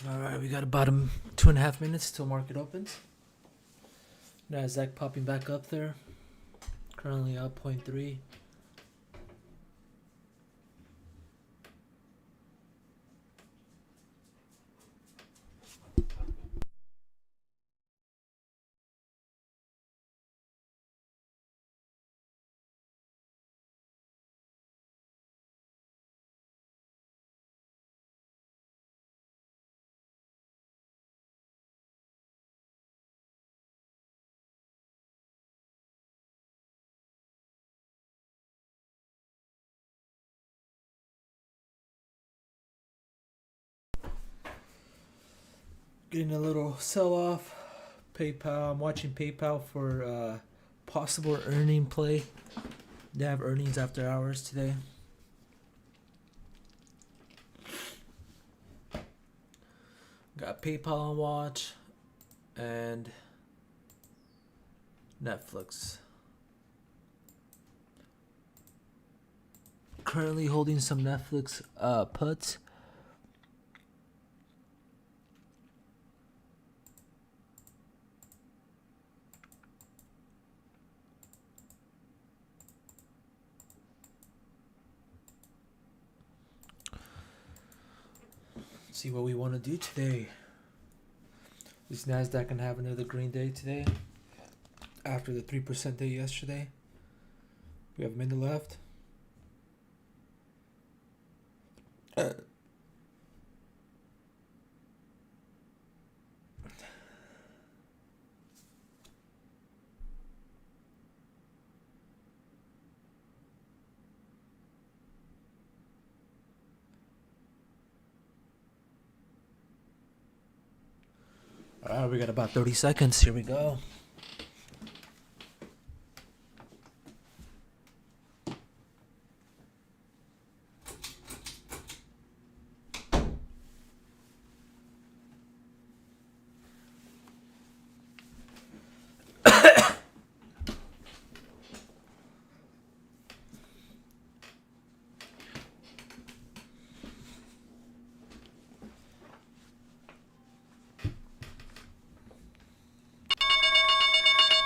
All right, we got about 2.5 minutes till market opens. Nasdaq popping back up there. Currently up 0.3. Getting a little sell-off. PayPal. I'm watching PayPal for possible earning play. They have earnings after hours today. Got PayPal on watch and Netflix. Currently holding some Netflix puts. See what we want to do today. Is Nasdaq gonna have another green day today? After the 3% day yesterday, we have a minute left. Alright, we got about 30 seconds. Here we go.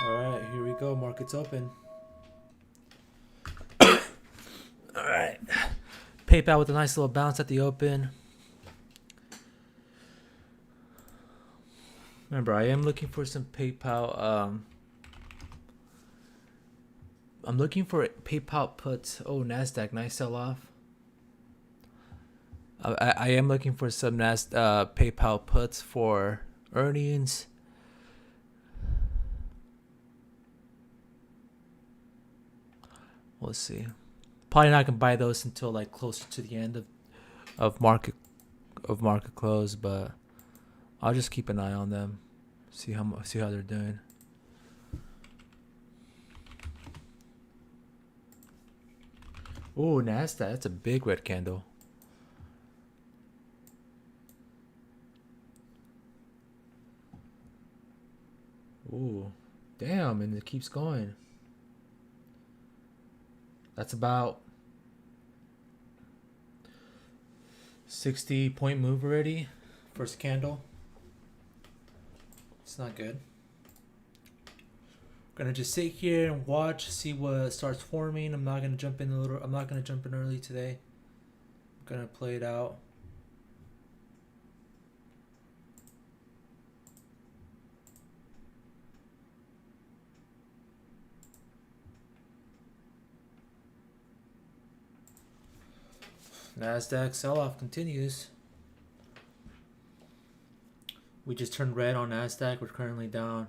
Alright, here we go. Market's open. Alright. PayPal with a nice little bounce at the open. Remember, I am looking for some PayPal. I'm looking for PayPal puts. Oh, Nasdaq, nice sell off. I am looking for some PayPal puts for earnings. We'll see. Probably not gonna buy those until like closer to the end of market close, but I'll just keep an eye on them. See how they're doing. Oh, Nasdaq, that's a big red candle. Ooh, damn, and it keeps going. That's about 60-point move already. First candle. It's not good. Gonna just sit here and watch, see what starts forming. I'm not gonna jump in early today. I'm gonna play it out. Nasdaq sell-off continues. We just turned red on Nasdaq. We're currently down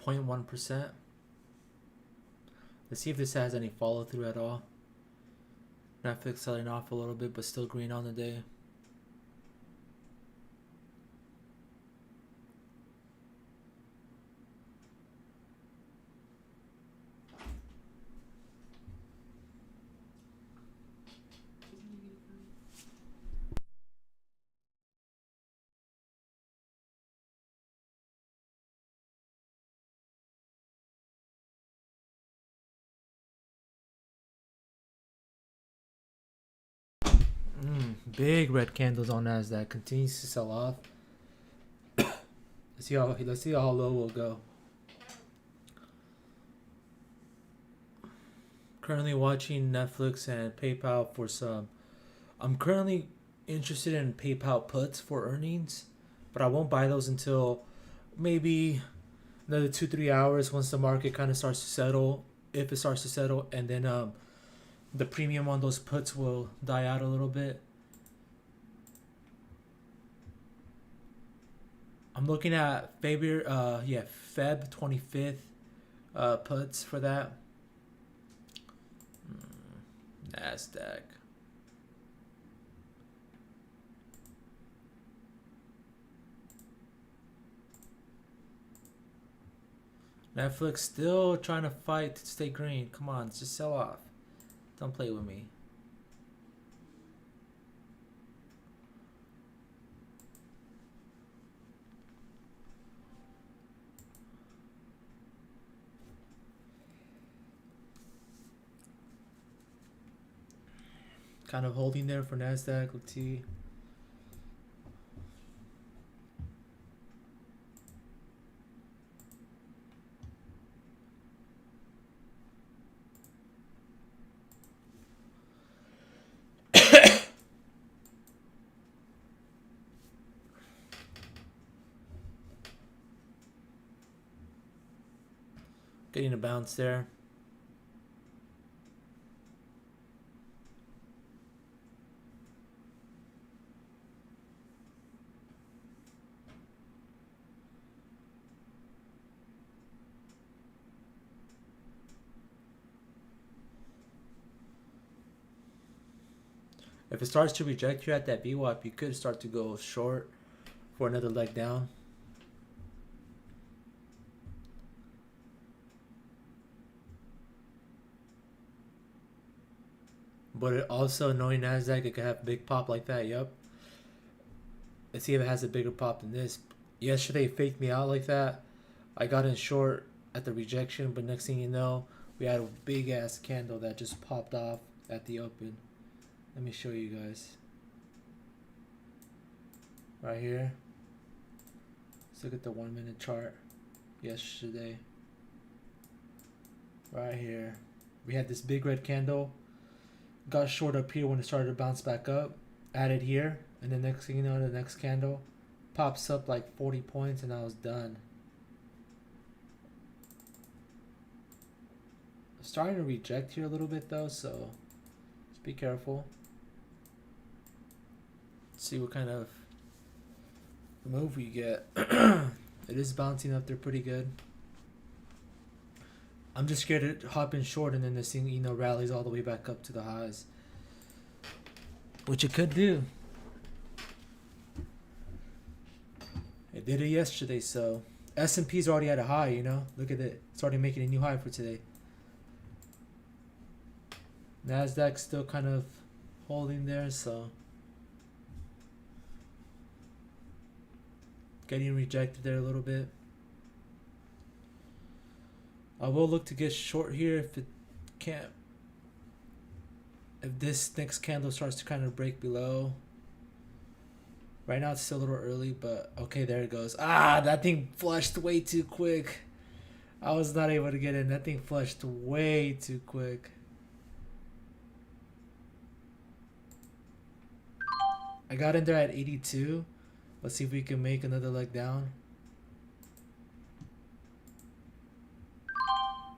0.1%. Let's see if this has any follow-through at all. Netflix selling off a little bit, but still green on the day. Big red candles on Nasdaq. Continues to sell off. Let's see how low we'll go. Currently watching Netflix and PayPal for some. I'm currently interested in PayPal puts for earnings, but I won't buy those until maybe another 2-3 hours once the market kind of starts to settle, if it starts to settle, and then the premium on those puts will die out a little bit. I'm looking at Feb 25th puts for that. Nasdaq. Netflix still trying to fight to stay green. Come on, just sell off. Don't play with me. Kind of holding there for Nasdaq. Let's see. Getting a bounce there. If it starts to reject you at that VWAP, you could start to go short for another leg down. But it also, knowing Nasdaq, it could have a big pop like that. Yep. Let's see if it has a bigger pop than this. Yesterday it faked me out like that. I got in short at the rejection, but next thing you know, we had a big ass candle that just popped off at the open. Let me show you guys. Right here. Let's look at the 1 minute chart. Yesterday. Right here. We had this big red candle. Got short up here when it started to bounce back up. Added here. And the next thing you know, the next candle pops up like 40 points and I was done. Starting to reject here a little bit though, so just be careful. Let's see what kind of move we get. It is bouncing up there pretty good. I'm just scared to hop in short and then this thing, rallies all the way back up to the highs, which it could do. It did it yesterday, so S&P's already at a high, Look at it. It's already making a new high for today. Nasdaq's still kind of holding there, so getting rejected there a little bit. I will look to get short here if it can't. If this next candle starts to kind of break below. Right now it's still a little early, but okay, there it goes. That thing flushed way too quick. I was not able to get in. That thing flushed way too quick. I got in there at 82. Let's see if we can make another leg down.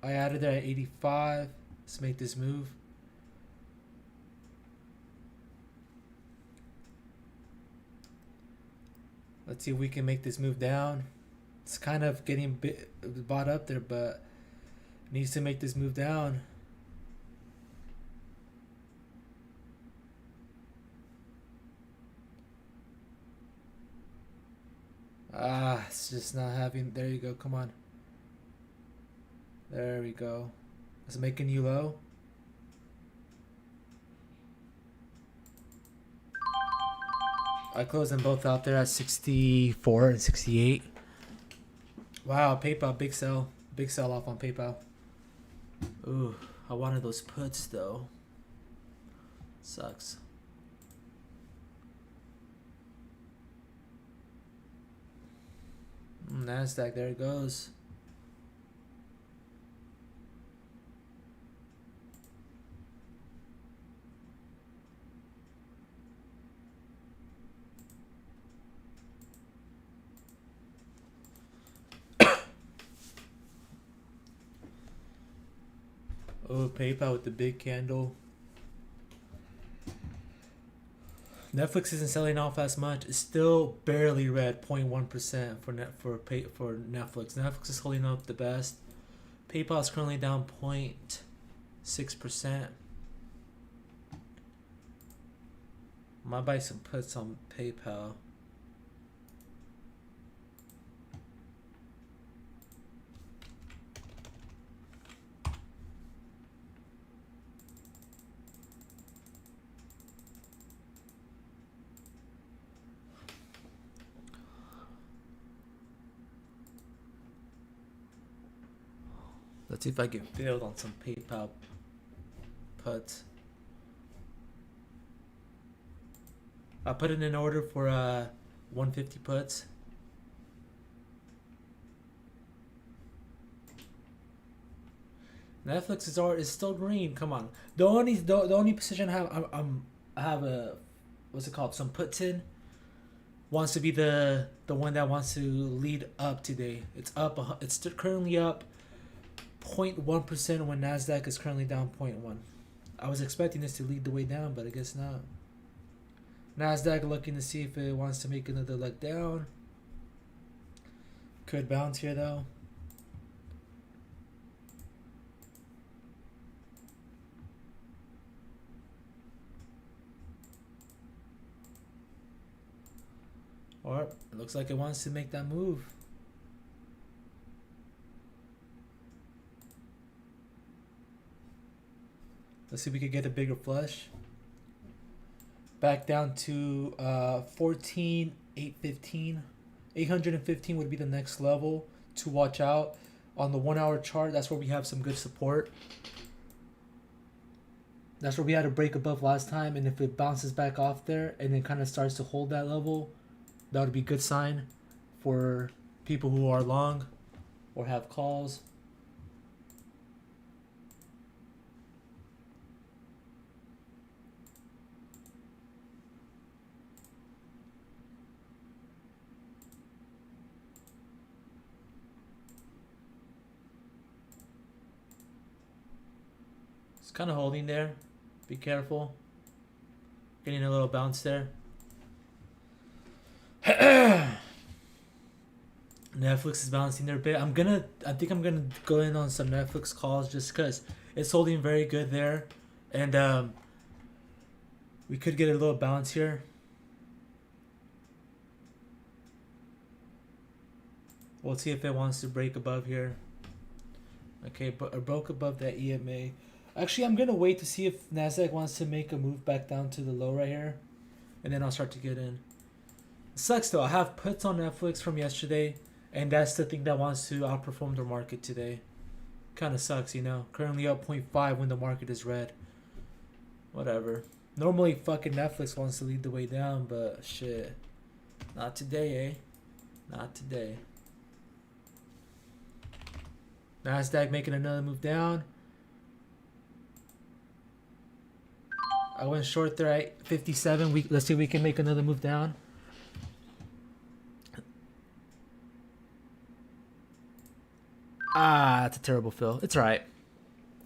I added there at 85. Let's make this move. Let's see if we can make this move down. It's kind of getting bought up there, but needs to make this move down. It's just not having. There you go. Come on. There we go. Let's make a new low. I closed them both out there at 64 and 68. Wow, PayPal, big sell. Big sell off on PayPal. Ooh, I wanted those puts though. Sucks. Nasdaq, there it goes. Oh, PayPal with the big candle. Netflix isn't selling off as much. It's still barely red, 0.1% for Netflix. Netflix is holding up the best. PayPal is currently down 0.6%. Might buy some puts on PayPal. Let's see if I can build on some PayPal puts. I put it in order for 150 puts. Netflix is still green. Come on. The only position I have a what's it called? Some puts in. Wants to be the one that wants to lead up today. It's up. It's currently up 0.1% when Nasdaq is currently down 0.1. I was expecting this to lead the way down, but I guess not. Nasdaq looking to see if it wants to make another leg down. Could bounce here though. Or it looks like it wants to make that move. Let's see if we could get a bigger flush. Back down to 14,815. 815 would be the next level to watch out. On the 1 hour chart, that's where we have some good support. That's where we had a break above last time, and if it bounces back off there and then kind of starts to hold that level, that would be a good sign for people who are long or have calls. It's kind of holding there. Be careful. Getting a little bounce there. Netflix is bouncing there a bit. I think I'm gonna go in on some Netflix calls just because it's holding very good there, and we could get a little bounce here. We'll see if it wants to break above here. Okay, but it broke above that EMA. Actually, I'm gonna wait to see if Nasdaq wants to make a move back down to the low right here, and then I'll start to get in. It sucks though. I have puts on Netflix from yesterday, and that's the thing that wants to outperform the market today. Kind of sucks, you know. Currently up 0.5 when the market is red. Whatever. Normally, fucking Netflix wants to lead the way down, but shit, not today, eh? Not today. Nasdaq making another move down. I went short there at 57. Let's see if we can make another move down. Ah, that's a terrible fill. It's alright.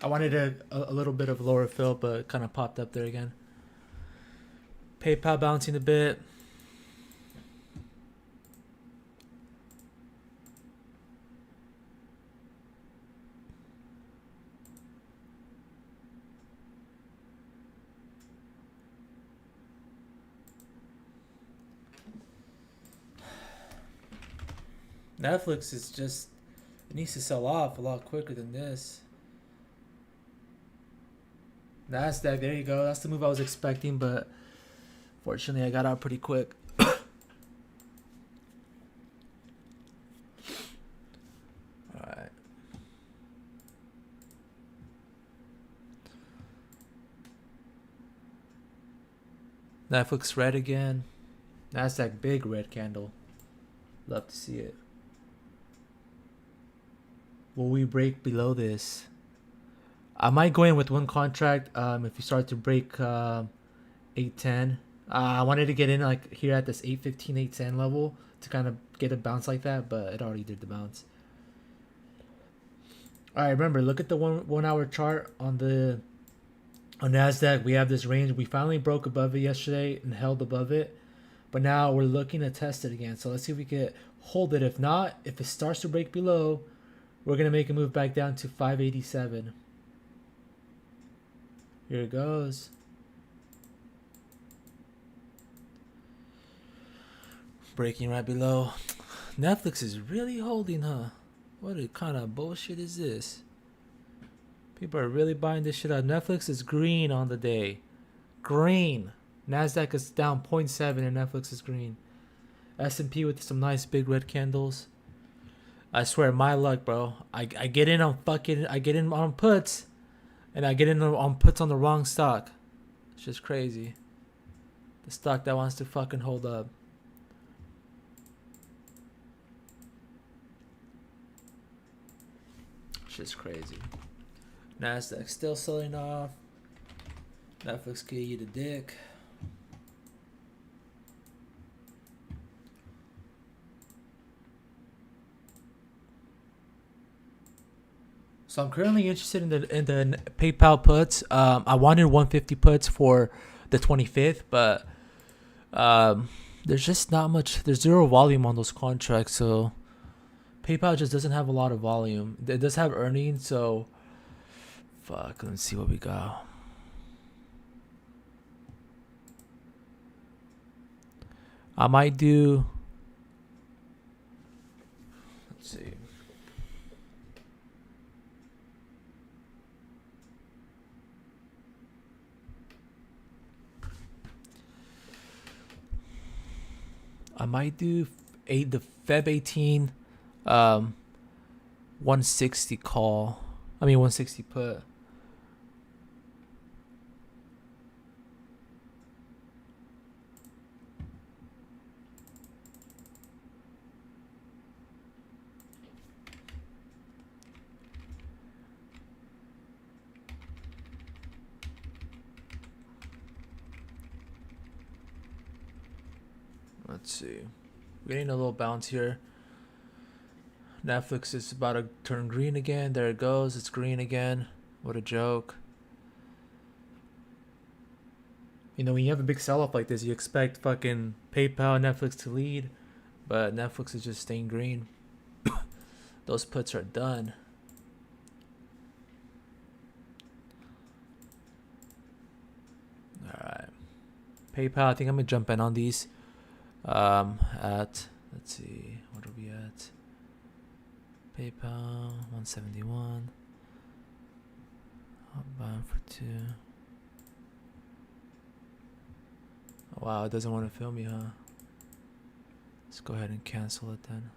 I wanted a little bit of lower fill, but kind of popped up there again. PayPal bouncing a bit. Netflix is just, it needs to sell off a lot quicker than this. Nasdaq, there you go. That's the move I was expecting, but fortunately I got out pretty quick. Alright. Netflix red again. Nasdaq big red candle. Love to see it. will we break below this? I might go in with one contract. If you start to break 810, I wanted to get in like here at this 815, 810 level to kind of get a bounce like that, but it already did the bounce. All right, remember, look at the 1 hour chart on Nasdaq. We have this range. We finally broke above it yesterday and held above it, but now we're looking to test it again. So let's see if we can hold it. If not, if it starts to break below, we're gonna make a move back down to 587. Here it goes. Breaking right below. Netflix is really holding, huh? What kind of bullshit is this? People are really buying this shit out. Netflix is green on the day. Green. Nasdaq is down 0.7 and Netflix is green. S&P with some nice big red candles. I swear, my luck, bro. I get in on puts, and I get in on puts on the wrong stock. It's just crazy. The stock that wants to fucking hold up. It's just crazy. Nasdaq still selling off. Netflix can eat a dick. So I'm currently interested in the PayPal puts. I wanted 150 puts for the 25th, but there's just not much. There's zero volume on those contracts, so PayPal just doesn't have a lot of volume. It does have earnings, so fuck. Let's see what we got. I might do. Let's see. I might do the Feb 18 160 call. 160 put. Let's see. We're getting a little bounce here. Netflix is about to turn green again. There it goes. It's green again. What a joke. When you have a big sell-off like this, you expect fucking PayPal and Netflix to lead, but Netflix is just staying green. Those puts are done. All right. PayPal, I think I'm going to jump in on these. Let's see, what are we at? PayPal 171. Bound for 2. Oh, wow, it doesn't want to fill me, huh? Let's go ahead and cancel it then.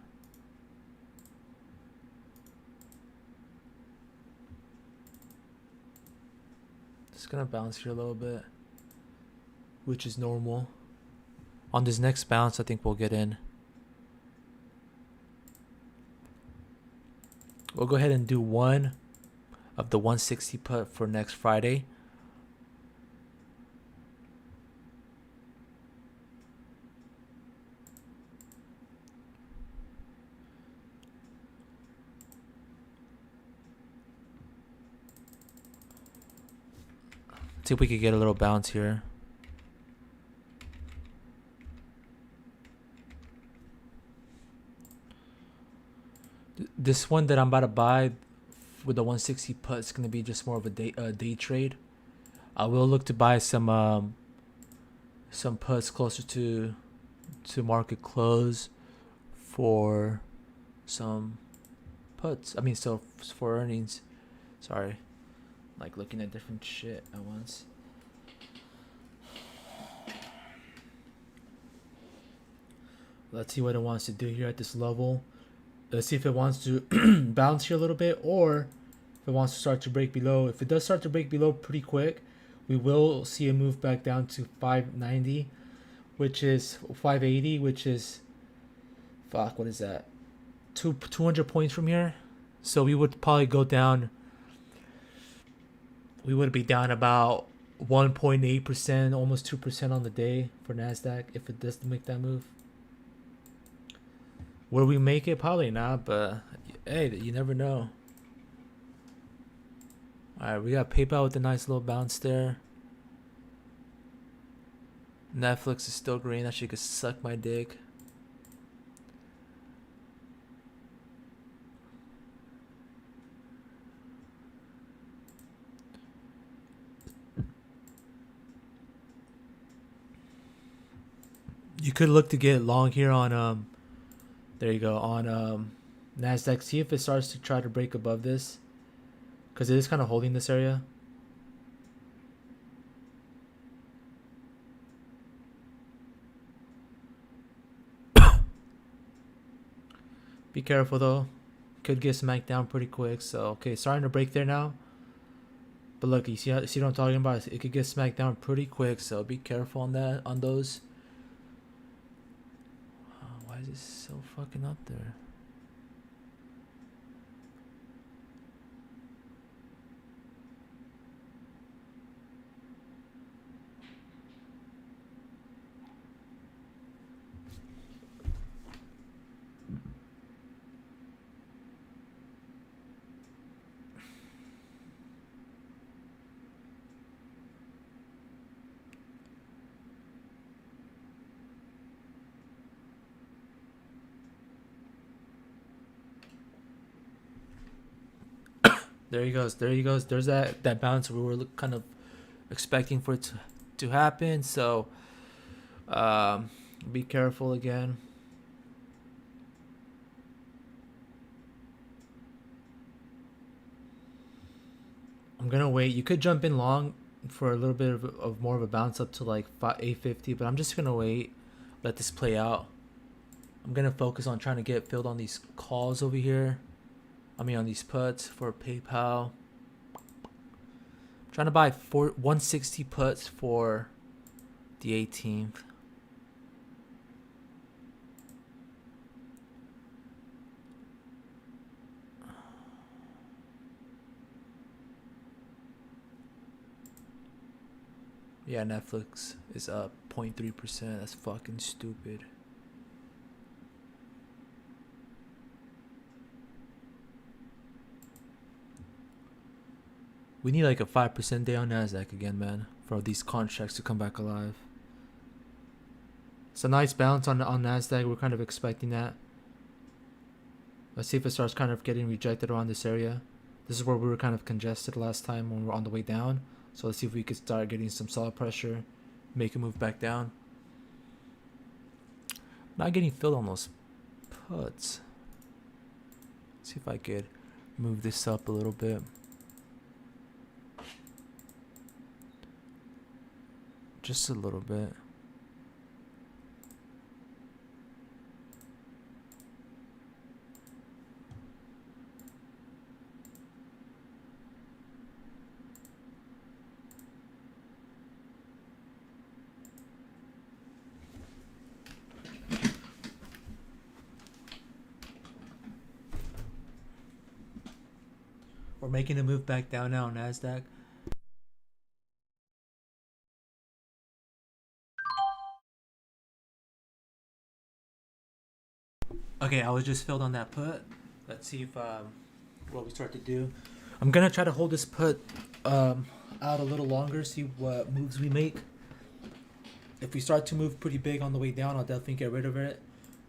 Just gonna bounce here a little bit, which is normal. On this next bounce, I think we'll get in. We'll go ahead and do one of the 160 put for next Friday. See if we could get a little bounce here. This one that I'm about to buy with the 160 put is going to be just more of a day trade. I will look to buy some puts closer to market close for some puts. So for earnings. Sorry. Like looking at different shit at once. Let's see what it wants to do here at this level. Let's see if it wants to bounce here a little bit, or if it wants to start to break below. If it does start to break below pretty quick, we will see a move back down to 590, which is 580, which is, fuck, what is that? 200 points from here. So we would probably go down. We would be down about 1.8%, almost 2% on the day for Nasdaq if it does make that move. Will we make it? Probably not, but hey, you never know. All right, we got PayPal with a nice little bounce there. Netflix is still green. That shit could suck my dick. You could look to get long here on there you go, on Nasdaq. See if it starts to try to break above this, because it is kind of holding this area. Be careful though, could get smacked down pretty quick. So okay, starting to break there now, but look, you see what I'm talking about? It could get smacked down pretty quick, so be careful on that, on those. Why is this so fucking up there? There he goes. There he goes. There's that bounce we were kind of expecting for it to happen. So be careful again. I'm gonna wait. You could jump in long for a little bit of more of a bounce up to like 850, but I'm just gonna wait, let this play out. I'm gonna focus on trying to get filled on these calls over here. I mean on these puts for PayPal. I'm trying to buy 160 puts for the 18th. Yeah, Netflix is up 0.3%. That's fucking stupid. We need like a 5% day on Nasdaq again, man, for these contracts to come back alive. It's a nice bounce on Nasdaq. We're kind of expecting that. Let's see if it starts kind of getting rejected around this area. This is where we were kind of congested last time when we were on the way down. So let's see if we could start getting some solid pressure, make a move back down. Not getting filled on those puts. Let's see if I could move this up a little bit. Just a little bit. We're making a move back down now on Nasdaq. Okay, I was just filled on that put. Let's see if what we start to do. I'm gonna try to hold this put out a little longer, see what moves we make. If we start to move pretty big on the way down, I'll definitely get rid of it.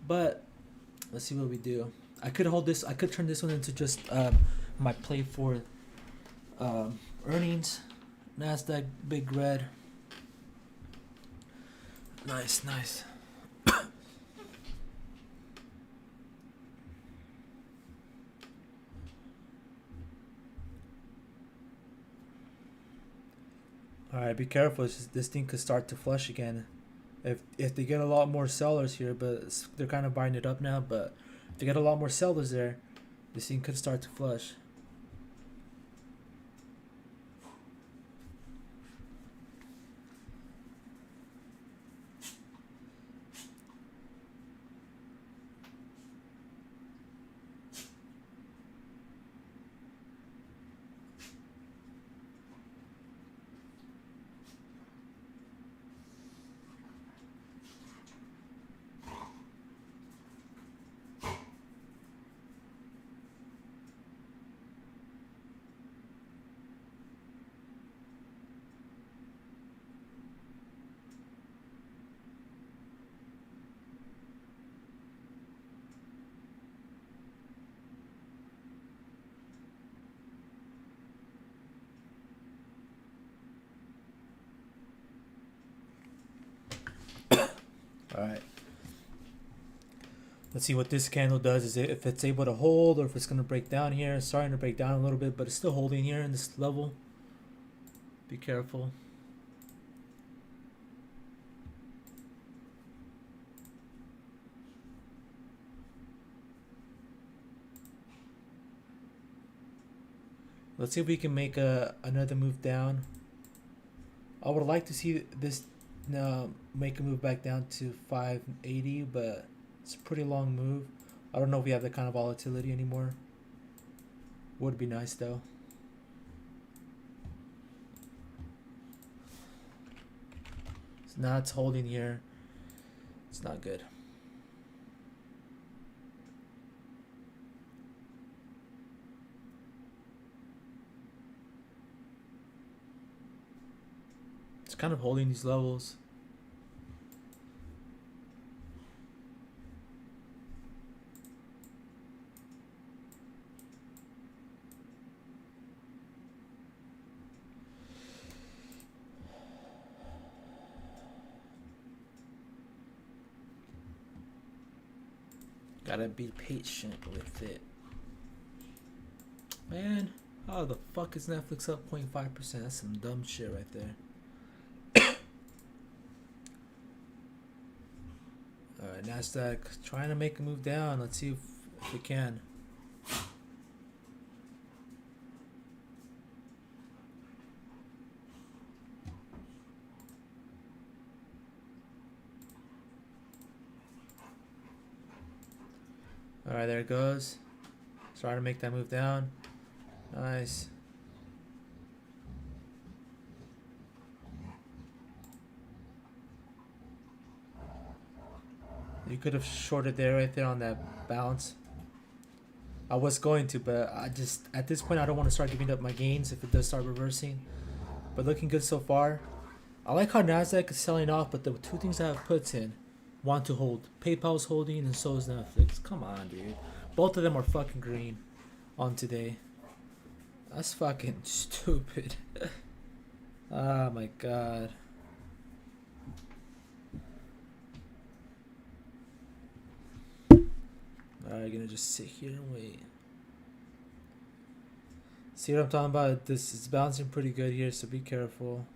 But let's see what we do. I could hold this. I could turn this one into just my play for earnings. Nasdaq big red. Nice, nice. All right, be careful. This thing could start to flush again. If they get a lot more sellers here, but they're kind of buying it up now. But if they get a lot more sellers there, this thing could start to flush. All right. Let's see what this candle does. Is it if it's able to hold or if it's gonna break down here. It's starting to break down a little bit, but it's still holding here in this level. Be careful. Let's see if we can make another move down. I would like to see this make a move back down to 580, but it's a pretty long move. I don't know if we have that kind of volatility anymore. Would be nice though. So now it's holding here. It's not good. It's kind of holding these levels. Gotta be patient with it. Man, how the fuck is Netflix up 0.5%? That's some dumb shit right there. Alright, NASDAQ trying to make a move down. Let's see if it can. Alright, there it goes. Starting to make that move down. Nice. You could have shorted there right there on that bounce. I was going to, but I just at this point I don't want to start giving up my gains if it does start reversing. But looking good so far. I like how NASDAQ is selling off, but the two things I have puts in want to hold. PayPal's holding and so is Netflix. Come on, dude. Both of them are fucking green on today. That's fucking stupid. Oh my god. Alright, gonna just sit here and wait. See what I'm talking about? This is bouncing pretty good here, so be careful.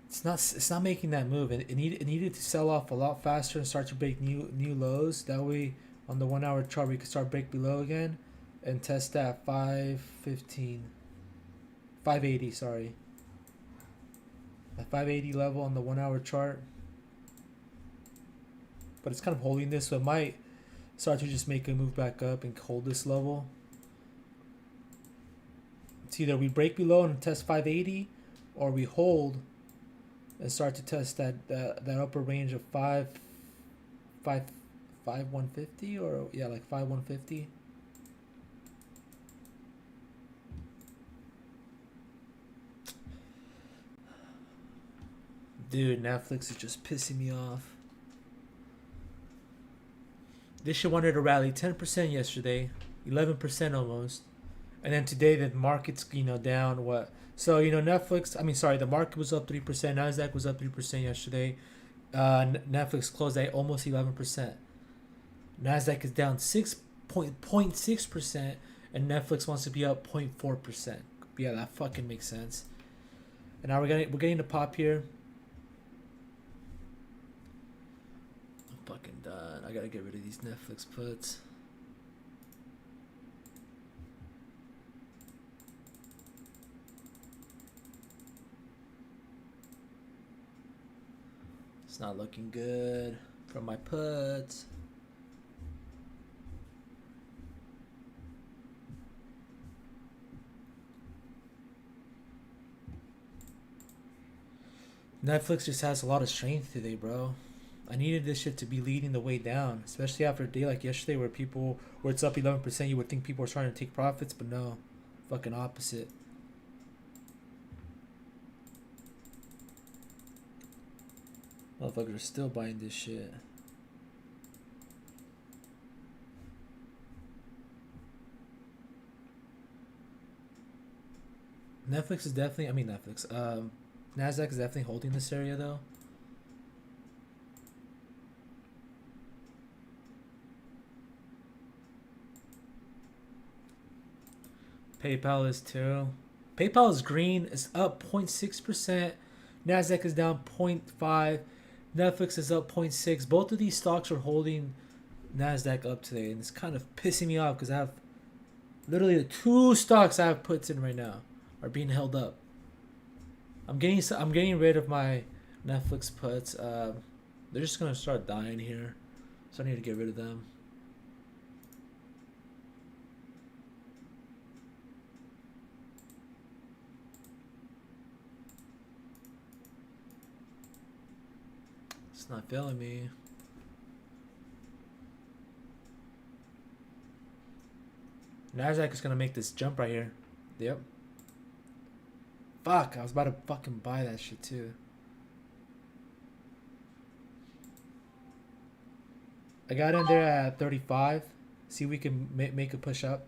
It's not making that move. It needed to sell off a lot faster and start to break new lows. That way on the 1 hour chart we could start break below again and test that 580, sorry. That 580 level on the 1 hour chart. But it's kind of holding this, so it might start to just make a move back up and hold this level. It's either we break below and test 580 or we hold and start to test that upper range of 150 or yeah, like 150. Dude, Netflix is just pissing me off. This shit wanted to rally 10% yesterday, 11% almost, and then today the market's down what? So Netflix. The market was up 3%. Nasdaq was up 3% yesterday. Netflix closed at almost 11%. Nasdaq is down 6.6%, and Netflix wants to be up 0.4%. Yeah, that fucking makes sense. And now we're getting the pop here. I'm fucking done. I gotta get rid of these Netflix puts. It's not looking good for my puts. Netflix just has a lot of strength today, bro. I needed this shit to be leading the way down, especially after a day like yesterday where it's up 11%, you would think people are trying to take profits, but no. Fucking opposite. Motherfuckers are still buying this shit. Netflix is definitely, Nasdaq is definitely holding this area though. PayPal is too. PayPal is green. It's up 0.6%. Nasdaq is down 0.5. Netflix is up 0.6. Both of these stocks are holding Nasdaq up today, and it's kind of pissing me off because I have literally the two stocks I have puts in right now are being held up. I'm getting rid of my Netflix puts. They're just gonna start dying here, so I need to get rid of them. It's not failing me. Nasdaq is gonna make this jump right here. Yep. Fuck, I was about to fucking buy that shit too. I got in there at 35. See if we can make a push up.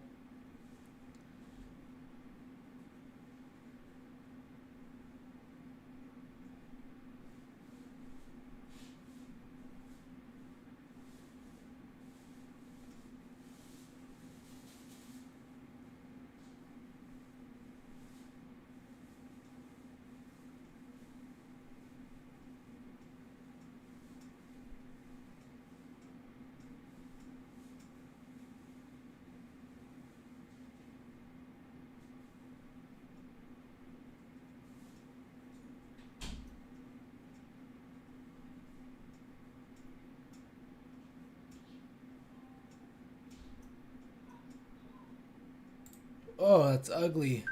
Oh, that's ugly.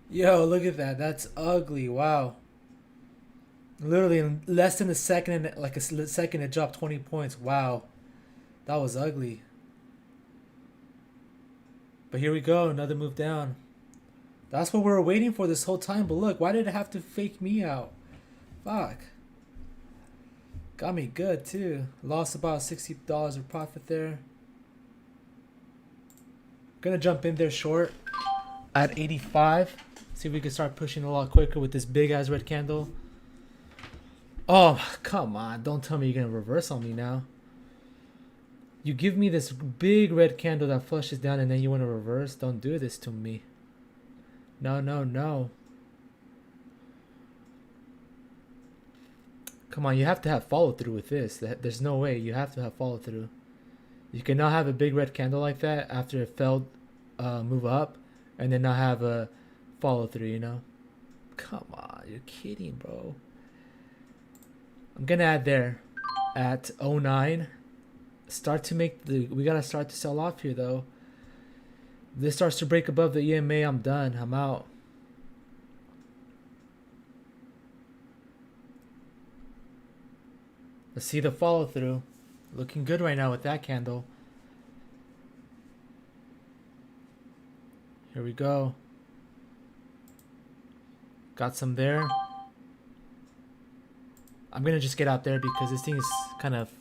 Yo, look at that. That's ugly. Wow. Literally in less than a second, like a second, it dropped 20 points. Wow. That was ugly. But here we go. Another move down. That's what we were waiting for this whole time. But look, why did it have to fake me out? Fuck. Got me good too. Lost about $60 of profit there. Gonna jump in there short at 85. See if we can start pushing a lot quicker with this big ass red candle. Oh, come on. Don't tell me you're gonna reverse on me now. You give me this big red candle that flushes down and then you want to reverse? Don't do this to me. No, no, no. Come on, you have to have follow through with this. There's no way. You have to have follow through. You cannot have a big red candle like that after it failed move up and then not have a follow through, you know? Come on, you're kidding, bro. I'm gonna add there at 09. Start to make we gotta start to sell off here though. If this starts to break above the EMA, I'm done. I'm out. Let's see the follow through. Looking good right now with that candle. Here we go. Got some there. I'm gonna just get out there because this thing is kind of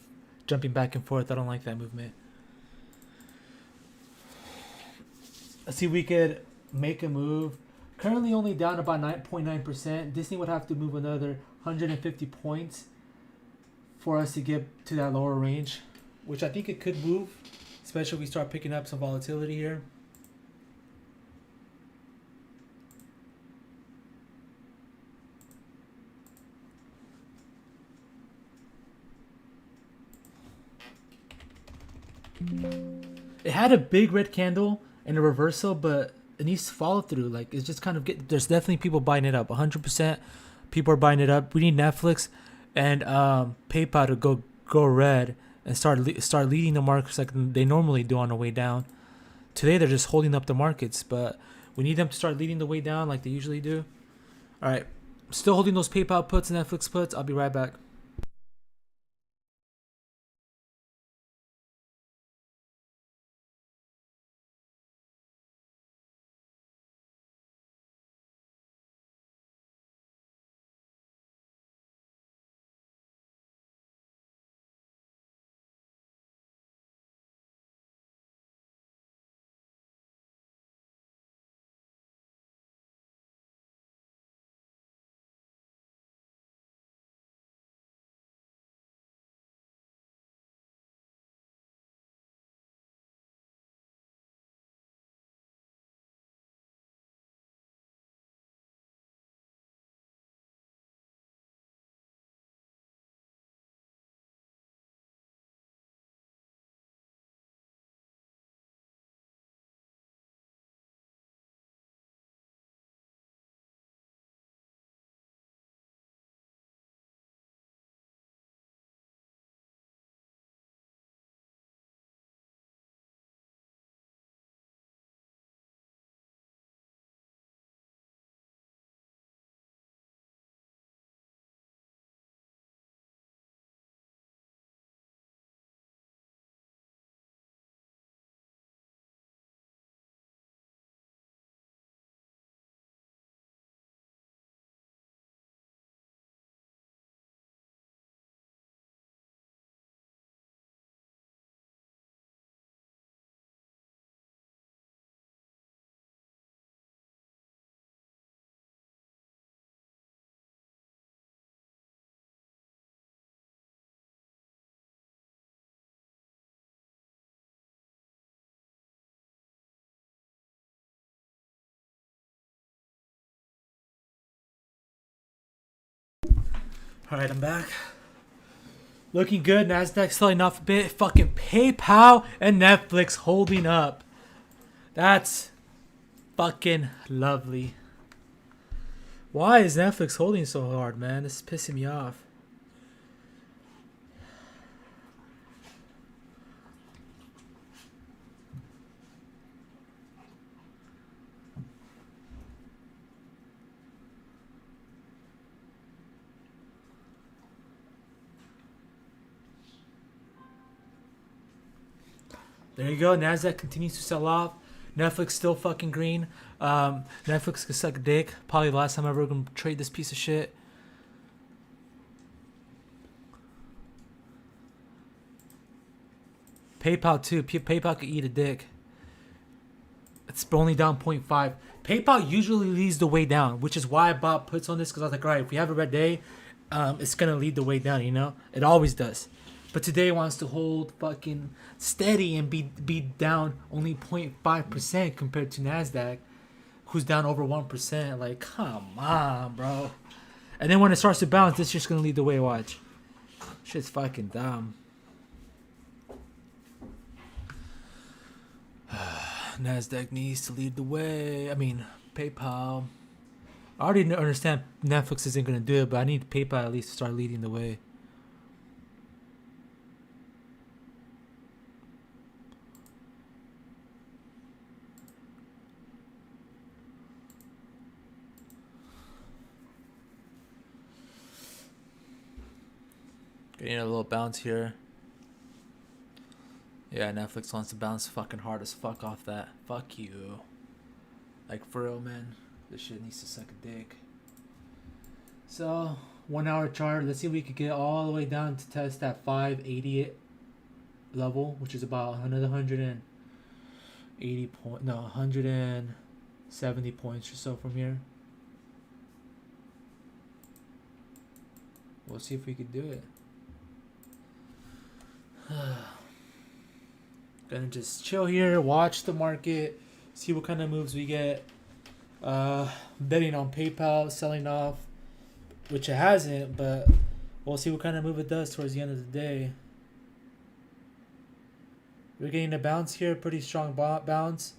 jumping back and forth. I don't like that movement. Let's see if we could make a move. Currently only down about 9.9%. This thing would have to move another 150 points for us to get to that lower range, which I think it could move, especially if we start picking up some volatility here. It had a big red candle and a reversal, but it needs to follow through. Like, it's just kind of there's definitely people buying it up. 100% people are buying it up. We need Netflix and PayPal to go red and start leading the markets like they normally do on the way down. Today they're just holding up the markets, but we need them to start leading the way down like they usually do. All right, still holding those PayPal puts and Netflix puts. I'll be right back. All right, I'm back. Looking good. Nasdaq selling off a bit. Fucking PayPal and Netflix holding up. That's fucking lovely. Why is Netflix holding so hard, man? This is pissing me off. There you go. Nasdaq continues to sell off. Netflix still fucking green. Netflix can suck a dick. Probably the last time I'm ever gonna trade this piece of shit. PayPal too. PayPal could eat a dick. It's only down 0.5. PayPal usually leads the way down, which is why I bought puts on this, because I was like, all right, if we have a red day, it's gonna lead the way down. You know, it always does. But today it wants to hold fucking steady and be down only 0.5% compared to Nasdaq, who's down over 1%. Like, come on, bro. And then when it starts to bounce, it's just gonna lead the way. Watch. Shit's fucking dumb. Nasdaq needs to lead the way. I mean, PayPal. I already understand Netflix isn't gonna do it, but I need PayPal at least to start leading the way. Getting a little bounce here. Yeah, Netflix wants to bounce fucking hard as fuck off that. Fuck you. Like, for real, man. This shit needs to suck a dick. So, 1 hour chart. Let's see if we could get all the way down to test that 580 level, which is about another 180 point. No, 170 points or so from here. We'll see if we could do it. Gonna just chill here, watch the market, see what kind of moves we get. Betting on PayPal selling off, which it hasn't, but we'll see what kind of move it does towards the end of the day. We're getting a bounce here, pretty strong bounce.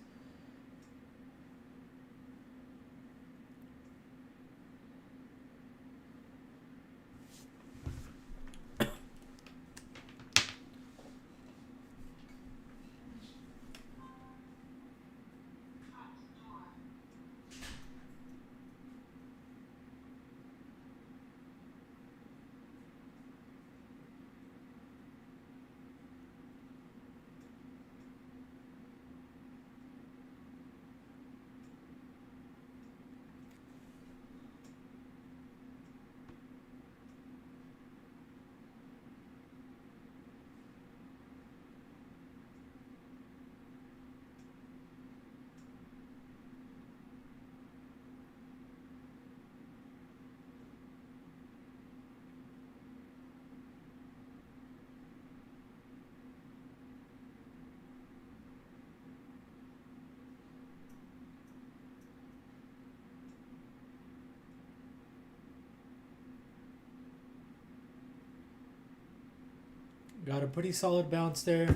Got a pretty solid bounce there.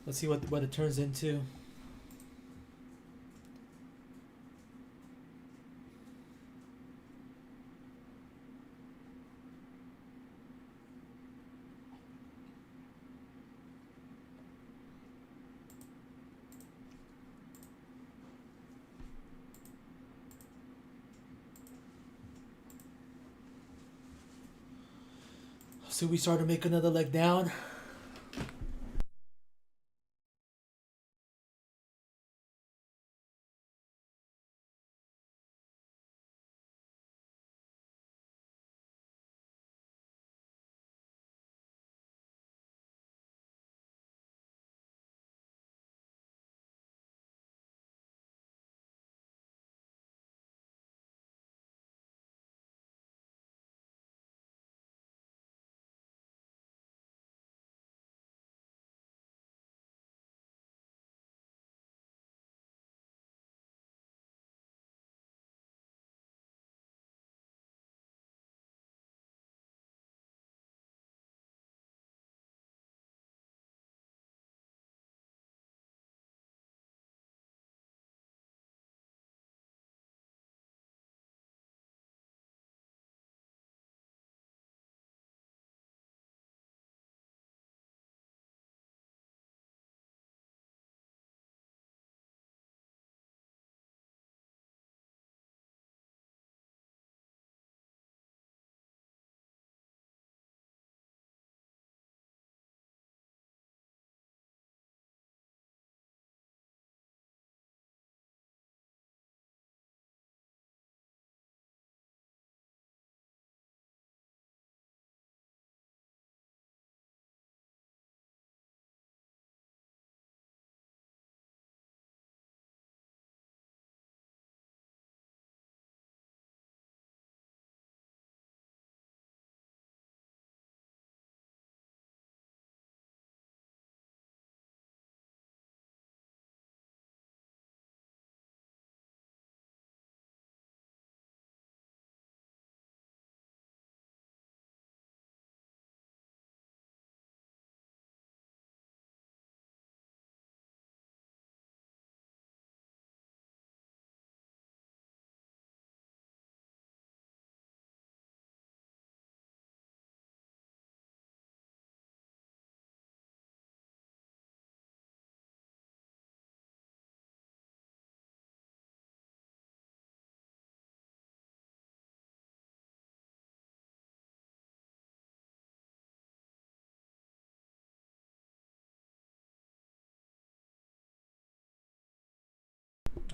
Let's see what it turns into. So we start to make another leg down.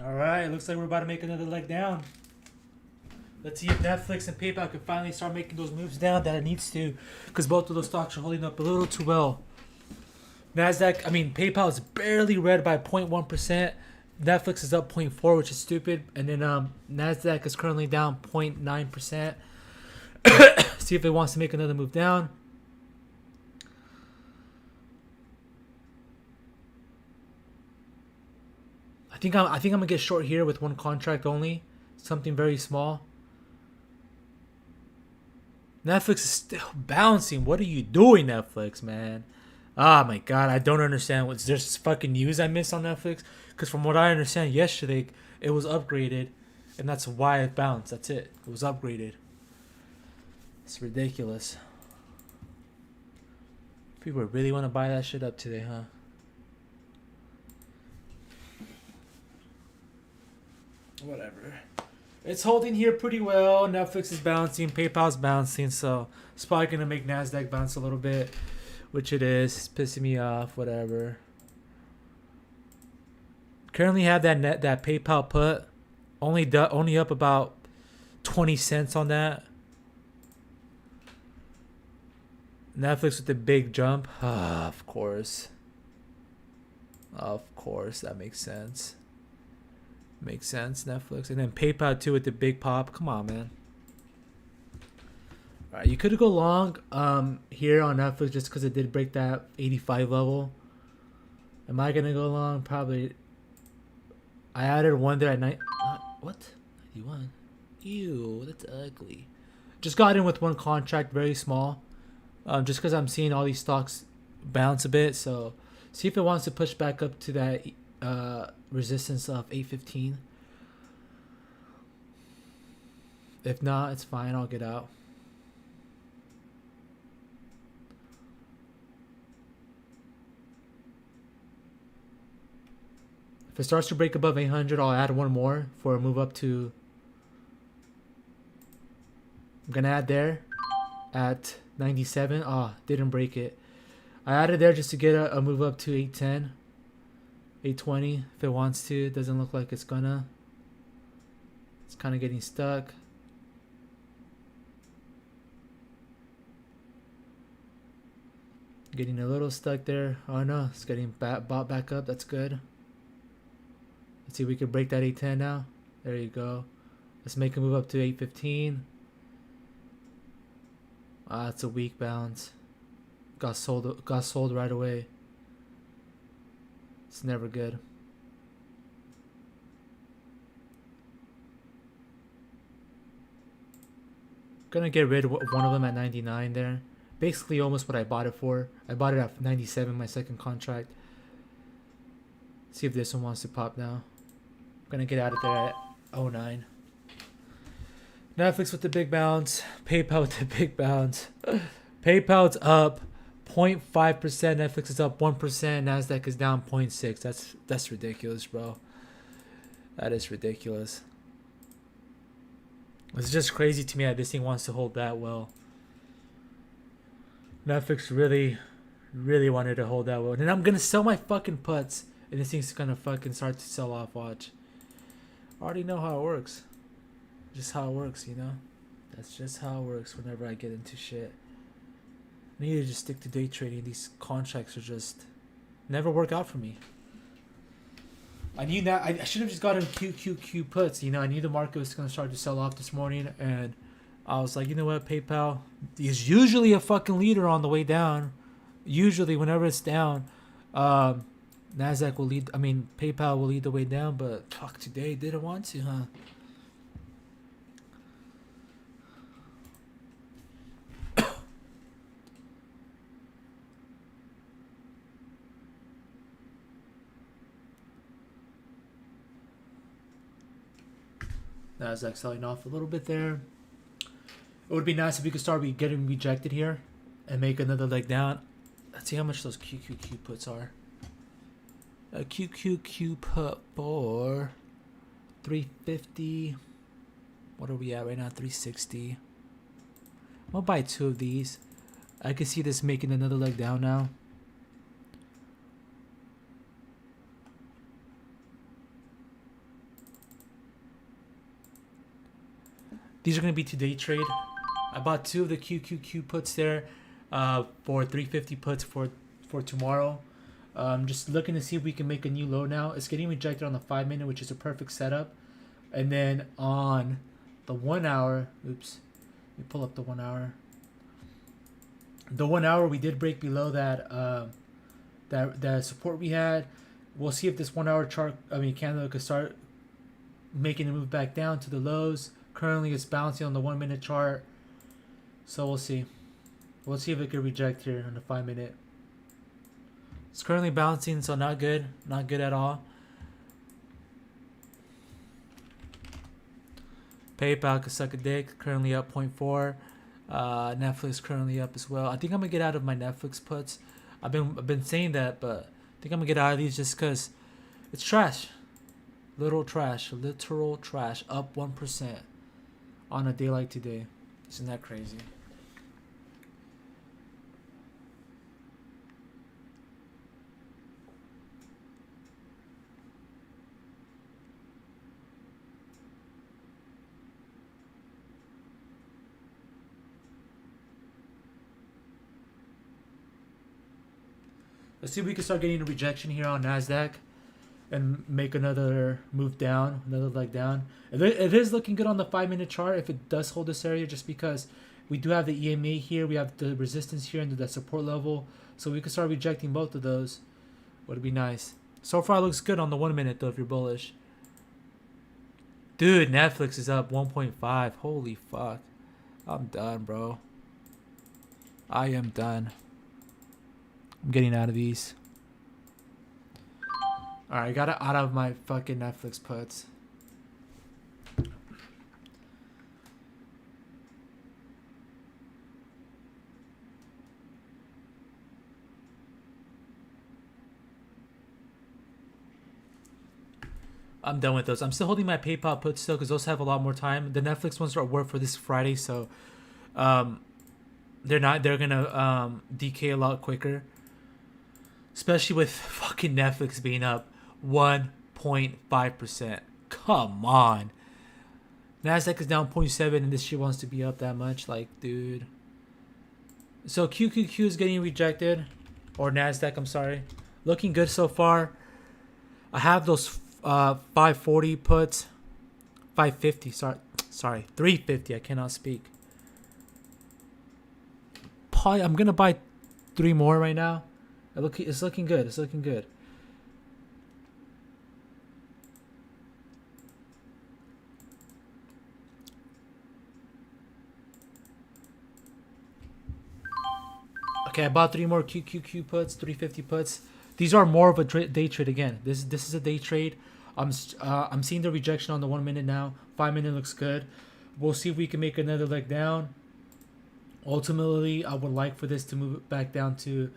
All right, looks like we're about to make another leg down. Let's see if Netflix and PayPal can finally start making those moves down that it needs to, because both of those stocks are holding up a little too well. PayPal is barely red by 0.1%. Netflix is up 0.4, which is stupid. And then Nasdaq is currently down 0.9%. See if it wants to make another move down. I think I'm gonna get short here with one contract only, something very small. Netflix is still bouncing. What are you doing, Netflix, man? Oh my god, I don't understand. Was there fucking news I missed on Netflix? Because from what I understand, yesterday it was upgraded, and that's why it bounced. That's it. It was upgraded. It's ridiculous. People really want to buy that shit up today, huh? Whatever. It's holding here pretty well. Netflix is bouncing. PayPal's bouncing. So it's probably going to make NASDAQ bounce a little bit. Which it is. It's pissing me off. Whatever. Currently have that PayPal put. Only up about 20 cents on that. Netflix with the big jump. Of course. Of course. That makes sense. Makes sense, Netflix. And then PayPal too with the big pop. Come on, man. Alright, you could go long here on Netflix just because it did break that 85 level. Am I going to go long? Probably. I added one there at night. What? 91? Ew, that's ugly. Just got in with one contract, very small. Just because I'm seeing all these stocks bounce a bit. So see if it wants to push back up to that resistance of 815. If not, it's fine. I'll get out. If it starts to break above 800, I'll add one more for a move up to. I'm gonna add there at 97. Didn't break it. I added there just to get a move up to 810. 820 if it wants to. Doesn't look like it's gonna. It's kind of getting stuck. Getting a little stuck there. Oh no, it's getting bought back up. That's good. Let's see if we can break that 810 now. There you go. Let's make a move up to 815. It's a weak bounce. Got sold right away. It's never good. Gonna get rid of one of them at 99 there. Basically almost what I bought it for. I bought it at 97, my second contract. See if this one wants to pop now. Gonna get out of there at 09. Netflix with the big bounce. PayPal with the big bounce. PayPal's up 0.5%. Netflix is up 1%. Nasdaq is down 0.6. That's ridiculous, bro. That is ridiculous. It's just crazy to me that this thing wants to hold that well. Netflix really wanted to hold that well. And I'm gonna sell my fucking puts, and this thing's gonna fucking start to sell off. Watch. I already know how it works. Just how it works, you know. That's just how it works. Whenever I get into shit, I need to just stick to day trading. These contracts are just never work out for me. I knew that I should have just gotten QQQ puts. You know, I knew the market was gonna start to sell off this morning, and I was like, you know what, PayPal is usually a fucking leader on the way down. Usually, whenever it's down, Nasdaq will lead. PayPal will lead the way down. But fuck, today didn't want to, huh? Nasdaq selling off a little bit there. It would be nice if we could start getting rejected here and make another leg down. Let's see how much those QQQ puts are. A QQQ put for 350. What are we at right now? 360. I'm gonna buy two of these. I can see this making another leg down now. These are going to be today trade. I bought 2 of the QQQ puts there for 350 puts for tomorrow. Just looking to see if we can make a new low now. It's getting rejected on the 5 minute, which is a perfect setup. And then on the 1 hour, oops, let me pull up the 1 hour. The 1 hour we did break below that that support we had. We'll see if this 1 hour chart, candle could start making a move back down to the lows. Currently it's bouncing on the 1 minute chart. So we'll see. We'll see if it could reject here on the 5 minute. It's currently bouncing, so not good. Not good at all. PayPal could suck a dick. Currently up 0.4. Netflix currently up as well. I think I'm gonna get out of my Netflix puts. I've been saying that, but I think I'm gonna get out of these just because it's trash. Literal trash. Up 1% on a day like today. Isn't that crazy? Let's see if we can start getting a rejection here on NASDAQ and make another move down, another leg down. It is looking good on the 5 minute chart if it does hold this area, just because we do have the EMA here, we have the resistance here and the support level. So we can start rejecting both of those. Would be nice. So far it looks good on the 1 minute though if you're bullish. Dude, Netflix is up 1.5. Holy fuck. I'm done, bro. I am done. I'm getting out of these. Alright, I got it out of my fucking Netflix puts. I'm done with those. I'm still holding my PayPal puts still because those have a lot more time. The Netflix ones are work for this Friday, so they're gonna decay a lot quicker. Especially with fucking Netflix being up 1.5%. Come on. NASDAQ is down 0.7 and this shit wants to be up that much. Like, dude. So QQQ is getting rejected. Or NASDAQ, I'm sorry. Looking good so far. I have those 540 puts. 550, sorry. 350, I cannot speak. Probably, I'm going to buy 3 more right now. It's looking good. It's looking good. Okay, I bought 3 more QQQ puts, 350 puts. These are more of a day trade again. This is a day trade. I'm seeing the rejection on the 1 minute now. 5 minute looks good. We'll see if we can make another leg down. Ultimately, I would like for this to move back down to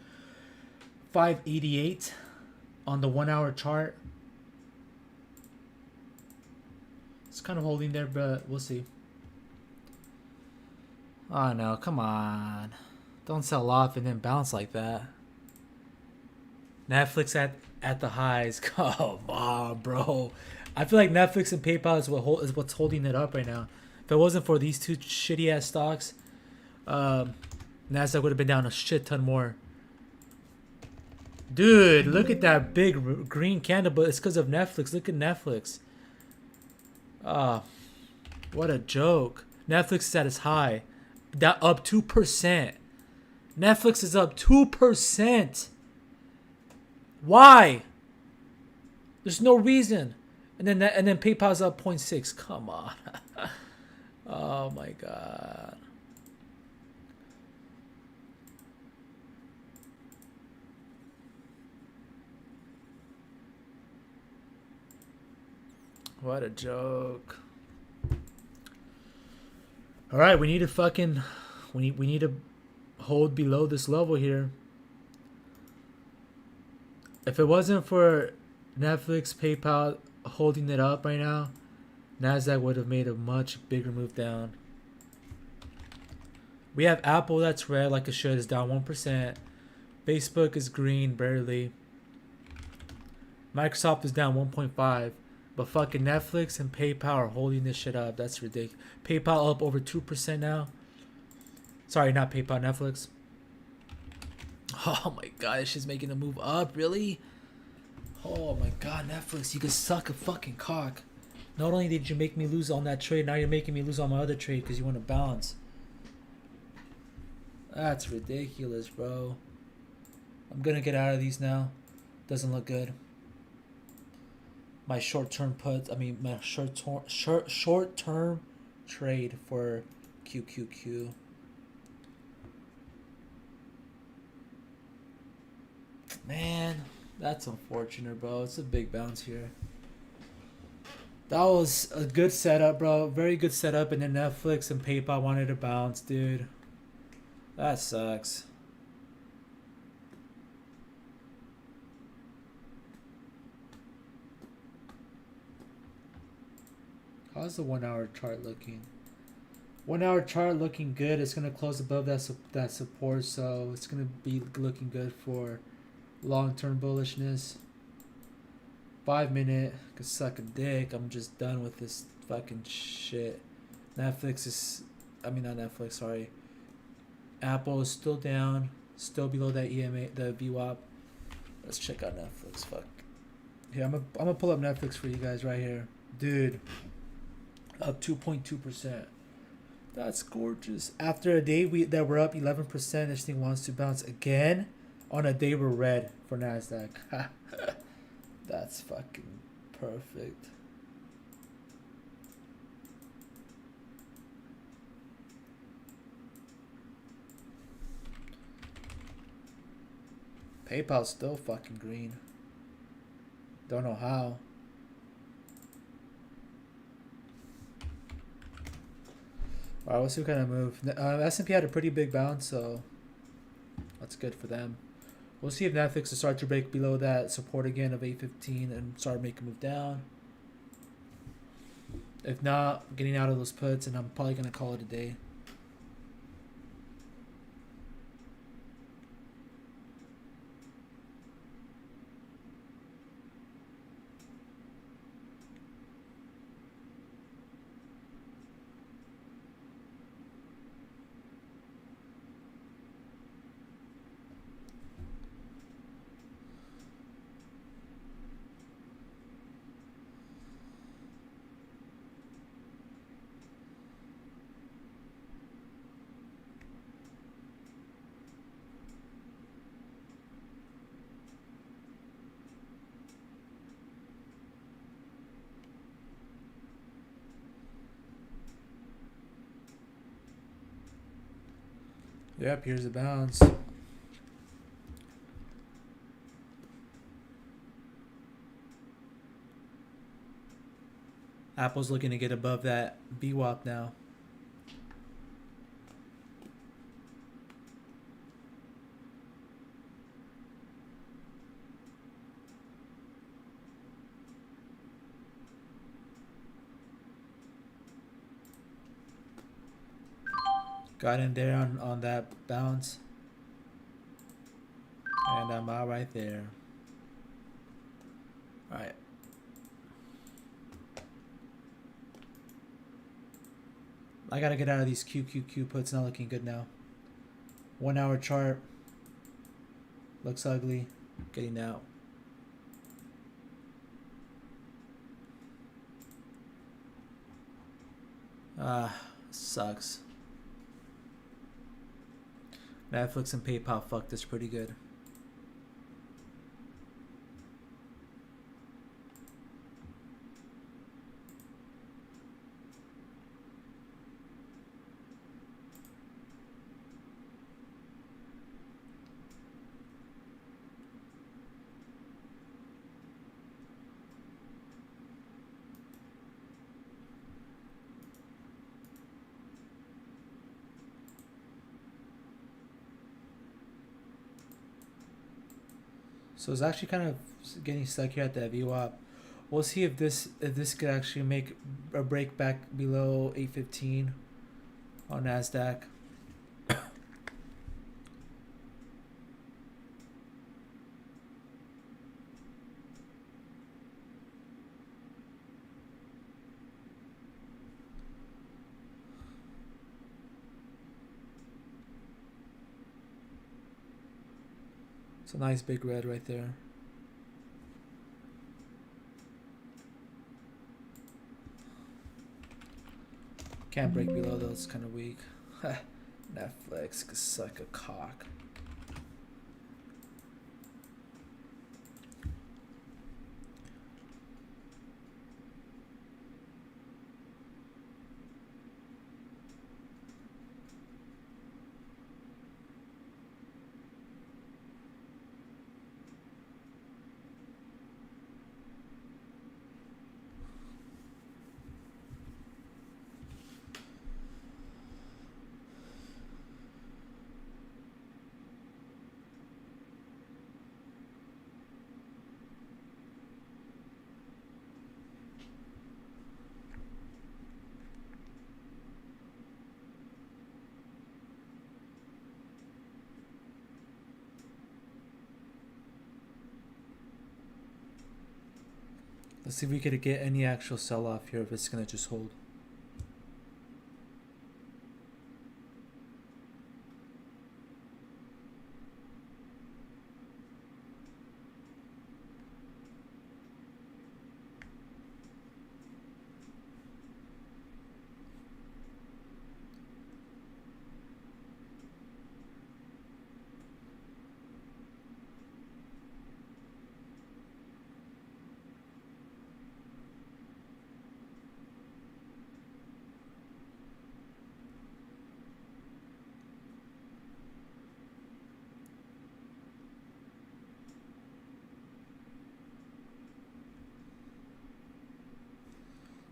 588 on the 1 hour chart. It's kind of holding there, but we'll see. Oh no, come on. Don't sell off and then bounce like that. Netflix at the highs. Come on, bro. I feel like Netflix and PayPal is what's holding it up right now. If it wasn't for these 2 shitty ass stocks, NASDAQ would have been down a shit ton more. Dude, look at that big green candle, but it's because of Netflix. Look at Netflix. What a joke. Netflix is at its high. That up 2%. Netflix is up 2%. Why? There's no reason. And then PayPal's up 0.6. Come on. Oh my god. What a joke. All right, we need to fucking we need to hold below this level here. If it wasn't for Netflix, PayPal holding it up right now, NASDAQ would have made a much bigger move down. We have Apple that's red like it should, is down 1%. Facebook is green barely. Microsoft is down 1.5. But fucking Netflix and PayPal are holding this shit up. That's ridiculous. PayPal up over 2% now. Sorry, not PayPal, Netflix. Oh my god, this shit's making a move up, really? Oh my god, Netflix, you can suck a fucking cock. Not only did you make me lose on that trade, now you're making me lose on my other trade because you want to bounce. That's ridiculous, bro. I'm gonna get out of these now. Doesn't look good. My short-term put, I mean my short-term trade for QQQ. Man, that's unfortunate, bro. It's a big bounce here. That was a good setup, bro. Very good setup, and then Netflix and PayPal wanted to bounce, dude. That sucks. How's the 1 hour chart looking? 1 hour chart looking good. It's gonna close above that support, so it's gonna be looking good for long-term bullishness. 5 minute could suck a dick. I'm just done with this fucking shit. Netflix is, I mean not Netflix, sorry. Apple is still down, still below that EMA, the VWAP. Let's check out Netflix. Fuck. Here, I'm gonna pull up Netflix for you guys right here, dude. Up 2.2%. That's gorgeous. After a day that we're up 11%, this thing wants to bounce again. On a day we're red for Nasdaq. That's fucking perfect. PayPal's still fucking green. Don't know how. Alright, we'll see what kind of move. S&P had a pretty big bounce, so that's good for them. We'll see if Netflix will start to break below that support again of 815 and start making a move down. If not, getting out of those puts, and I'm probably going to call it a day. Yep, here's the bounce. Apple's looking to get above that VWAP now. Got in there on that bounce. And I'm out right there. Alright. I gotta get out of these QQQ puts. Not looking good now. 1 hour chart. Looks ugly. Getting out. Sucks. Netflix and PayPal fucked this pretty good. So it's actually kind of getting stuck here at that VWAP. We'll see if this could actually make a break back below 815 on Nasdaq. It's a nice big red right there. Can't break below though, it's kind of weak. Netflix could suck a cock. Let's see if we could get any actual sell-off here, if it's gonna just hold.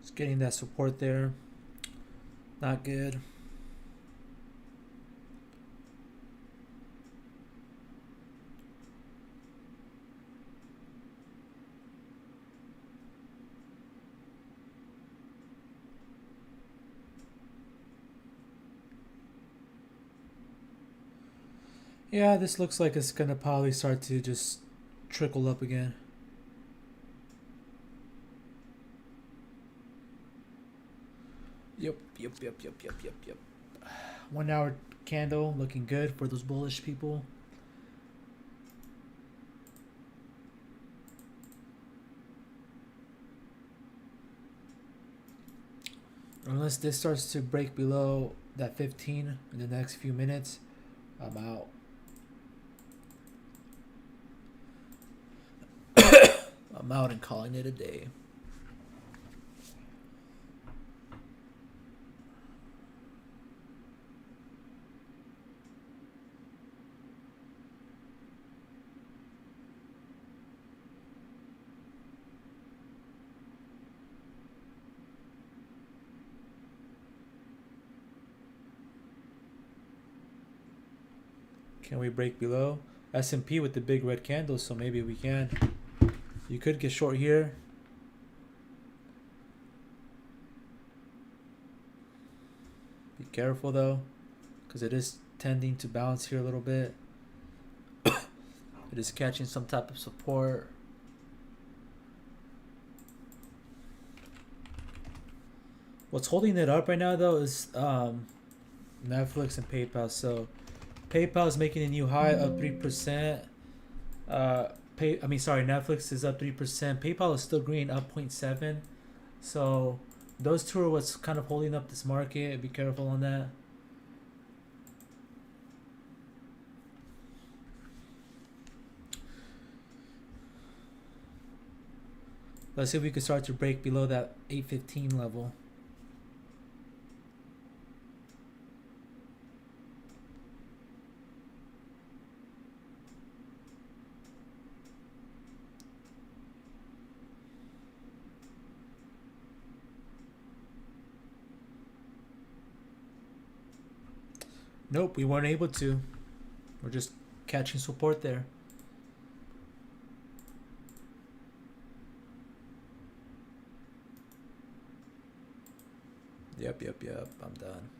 Just getting that support there. Not good. Yeah, this looks like it's gonna probably start to just trickle up again. Yep. 1 hour candle looking good for those bullish people. Unless this starts to break below that 15 in the next few minutes, I'm out. I'm out and calling it a day. Can we break below? S&P with the big red candles, so maybe we can. You could get short here. Be careful though, because it is tending to bounce here a little bit. It is catching some type of support. What's holding it up right now though is Netflix and PayPal. So PayPal is making a new high, up 3%. Netflix is up 3%. PayPal is still green, up 0.7. So those two are what's kind of holding up this market. Be careful on that. Let's see if we can start to break below that 815 level. Nope, we weren't able to. We're just catching support there. Yep. I'm done.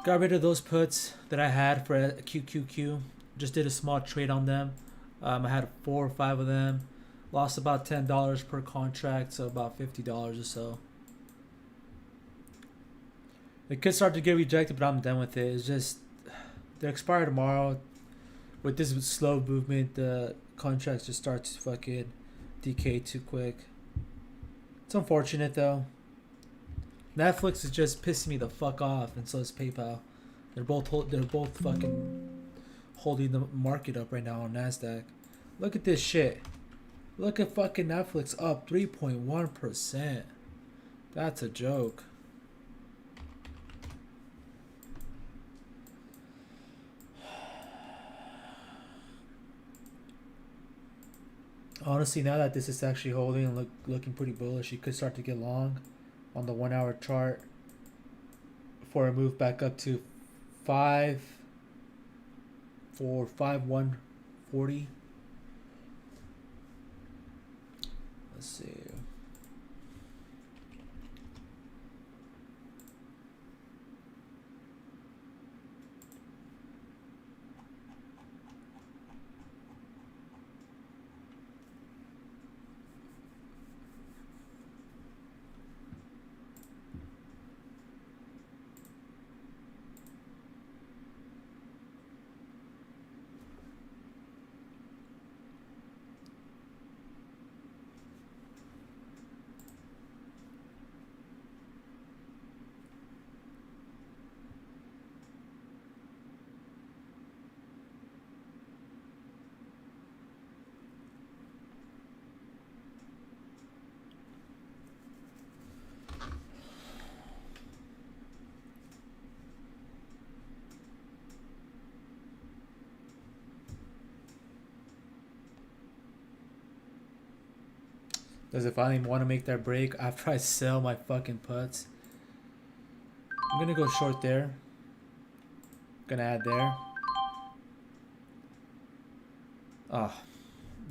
Got rid of those puts that I had for QQQ. Just did a small trade on them. I had 4 or 5 of them. Lost about $10 per contract, so about $50 or so. It could start to get rejected, but I'm done with it. It's just, they expire tomorrow. with this slow movement, the contracts just start to fucking decay too quick. It's unfortunate though. Netflix is just pissing me the fuck off, and so is PayPal. They're both fucking holding the market up right now on Nasdaq. Look at this shit. Look at fucking Netflix up 3.1%. That's a joke. Honestly, now that this is actually holding and looking pretty bullish, you could start to get long on the 1 hour chart for a move back up to 140. Let's see. Does it finally want to make that break after I sell my fucking puts? I'm gonna go short there. Gonna add there. Oh,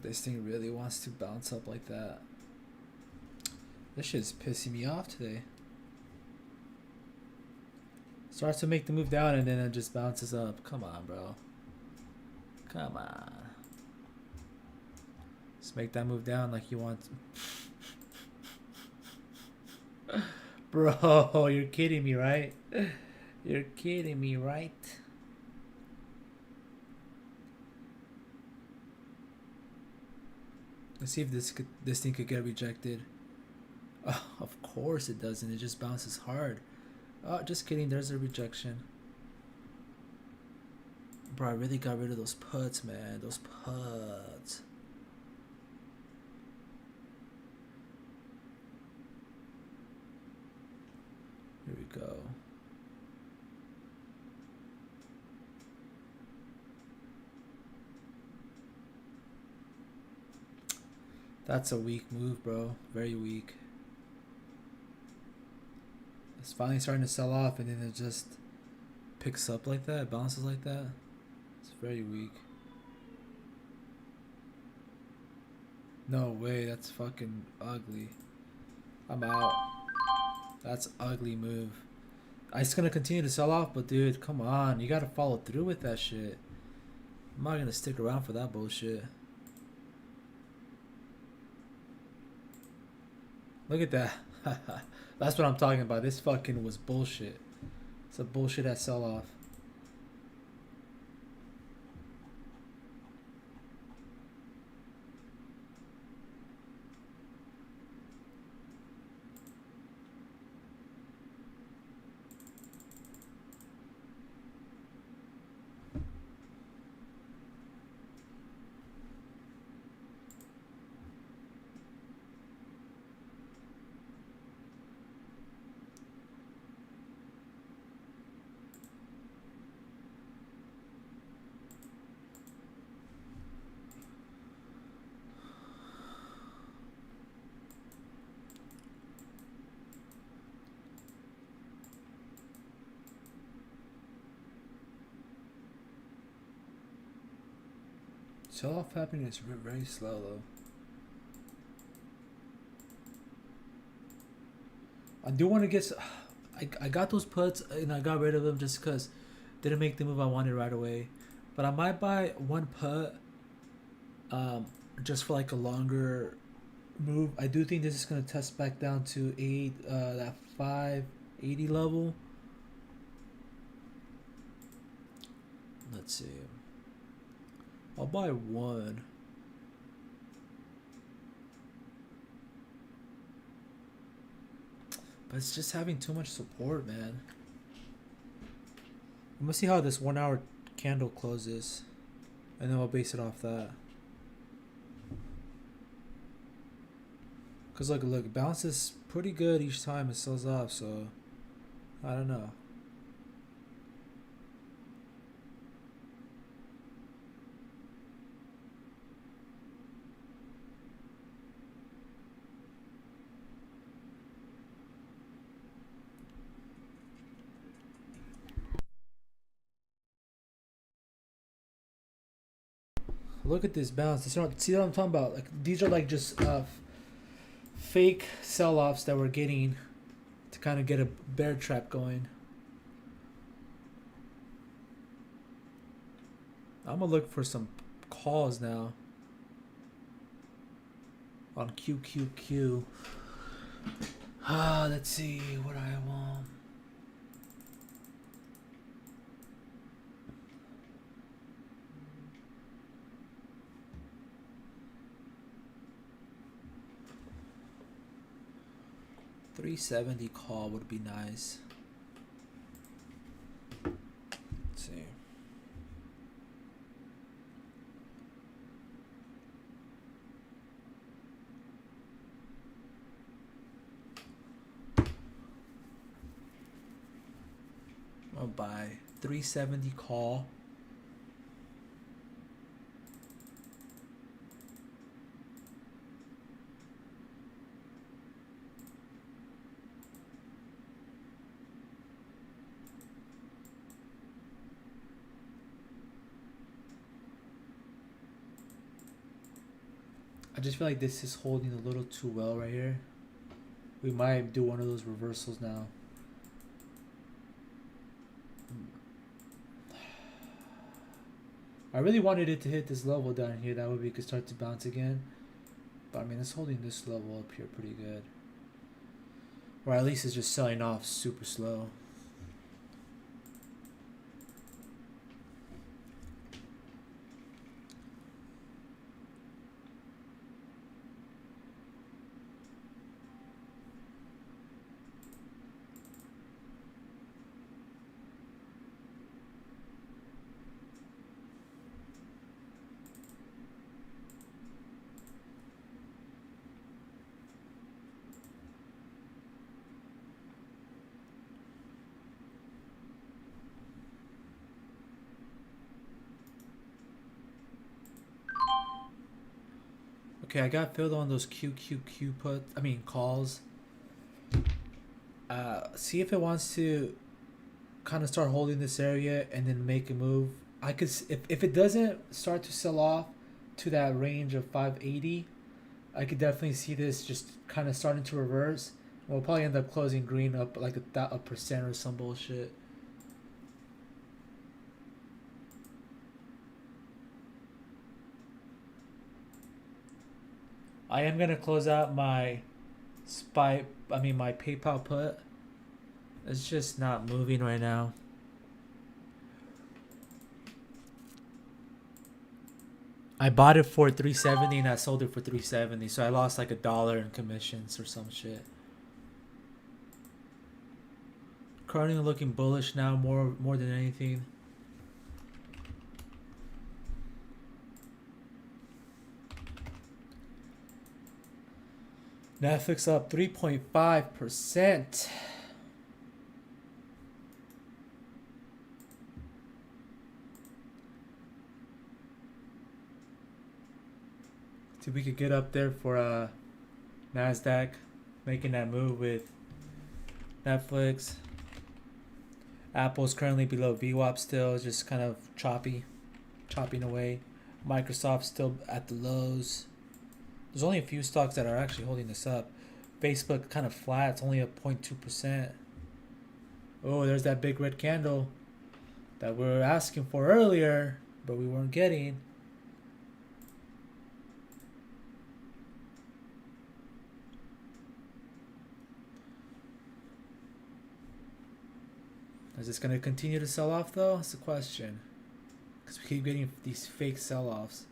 this thing really wants to bounce up like that. This shit's pissing me off today. Starts to make the move down and then it just bounces up. Come on, bro. Come on. Just make that move down like you want to. Bro, you're kidding me, right? You're kidding me, right? Let's see if this thing could get rejected. Oh, of course it doesn't. It just bounces hard. Oh, just kidding. There's a rejection. Bro, I really got rid of those puts, man. Those puts. Here we go. That's a weak move, bro. Very weak. It's finally starting to sell off and then it just picks up like that, bounces like that. It's very weak. No way, that's fucking ugly. I'm out. That's ugly move. It's gonna continue to sell off, but dude, come on. You gotta follow through with that shit. I'm not gonna stick around for that bullshit. Look at that. That's what I'm talking about. This fucking was bullshit. It's a bullshit at sell off. Sell off happening is very slow though. I do want to get. I got those puts and I got rid of them just because didn't make the move I wanted right away. But I might buy one put, just for like a longer move. I do think this is gonna test back down to that 580 level. Let's see. I'll buy one. But it's just having too much support, man. I'm gonna see how this 1 hour candle closes. And then we'll base it off that. Cause look, it bounces pretty good each time it sells off, so I don't know. Look at this bounce. See what I'm talking about? Like these are like just fake sell-offs that we're getting to kind of get a bear trap going. I'm gonna look for some calls now on QQQ. Let's see what I want. $370 call would be nice. Let's see. I'll buy 370 call. I just feel like this is holding a little too well right here. We might do one of those reversals now. I really wanted it to hit this level down here. That way we could start to bounce again. But I mean, it's holding this level up here pretty good. Or at least it's just selling off super slow. Okay, I got filled on those QQQ calls. See if it wants to kind of start holding this area and then make a move. I could if it doesn't start to sell off to that range of 580, I could definitely see this just kind of starting to reverse. We'll probably end up closing green up like a percent or some bullshit. I am gonna close out my my PayPal put. It's just not moving right now. I bought it for 370 and I sold it for 370, so I lost like $1 in commissions or some shit. Currently looking bullish now more than anything. Netflix up 3.5%. See if we could get up there for NASDAQ making that move with Netflix. Apple's currently below VWAP still, just kind of chopping away. Microsoft still at the lows. There's only a few stocks that are actually holding this up. Facebook kind of flat. It's only up 0.2%. Oh, there's that big red candle that we were asking for earlier, but we weren't getting. Is this going to continue to sell off, though? That's the question. because we keep getting these fake sell-offs.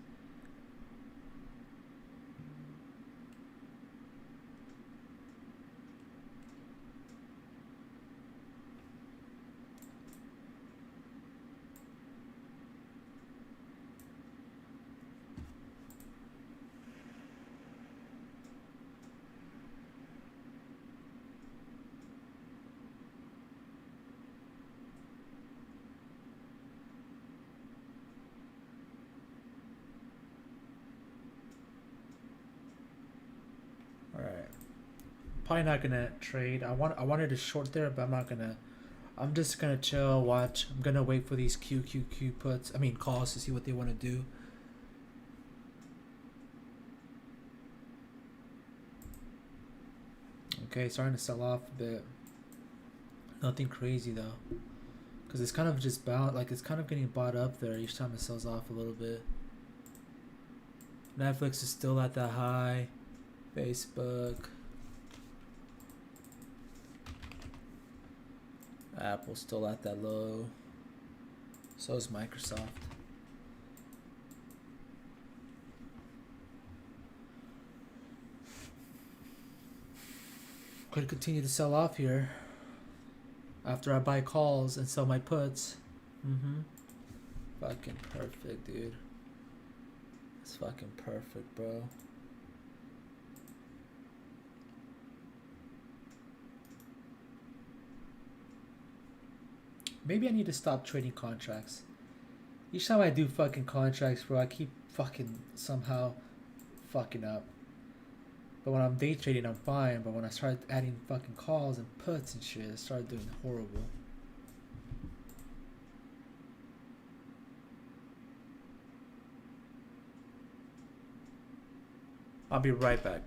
All right, probably not gonna trade. I wanted to short there, but I'm not gonna. I'm just gonna chill, watch. I'm gonna wait for these QQQ puts. I mean calls to see what they want to do. Okay, starting to sell off a bit. Nothing crazy though, because it's kind of just like it's kind of getting bought up there each time it sells off a little bit. Netflix is still at that high. Facebook. Apple's still at that low. So is Microsoft. Could continue to sell off here after I buy calls and sell my puts. Fucking perfect, dude. It's fucking perfect, bro. Maybe I need to stop trading contracts. Each time I do fucking contracts, bro, I keep fucking somehow fucking up. But when I'm day trading, I'm fine. But when I start adding fucking calls and puts and shit, I start doing horrible. I'll be right back.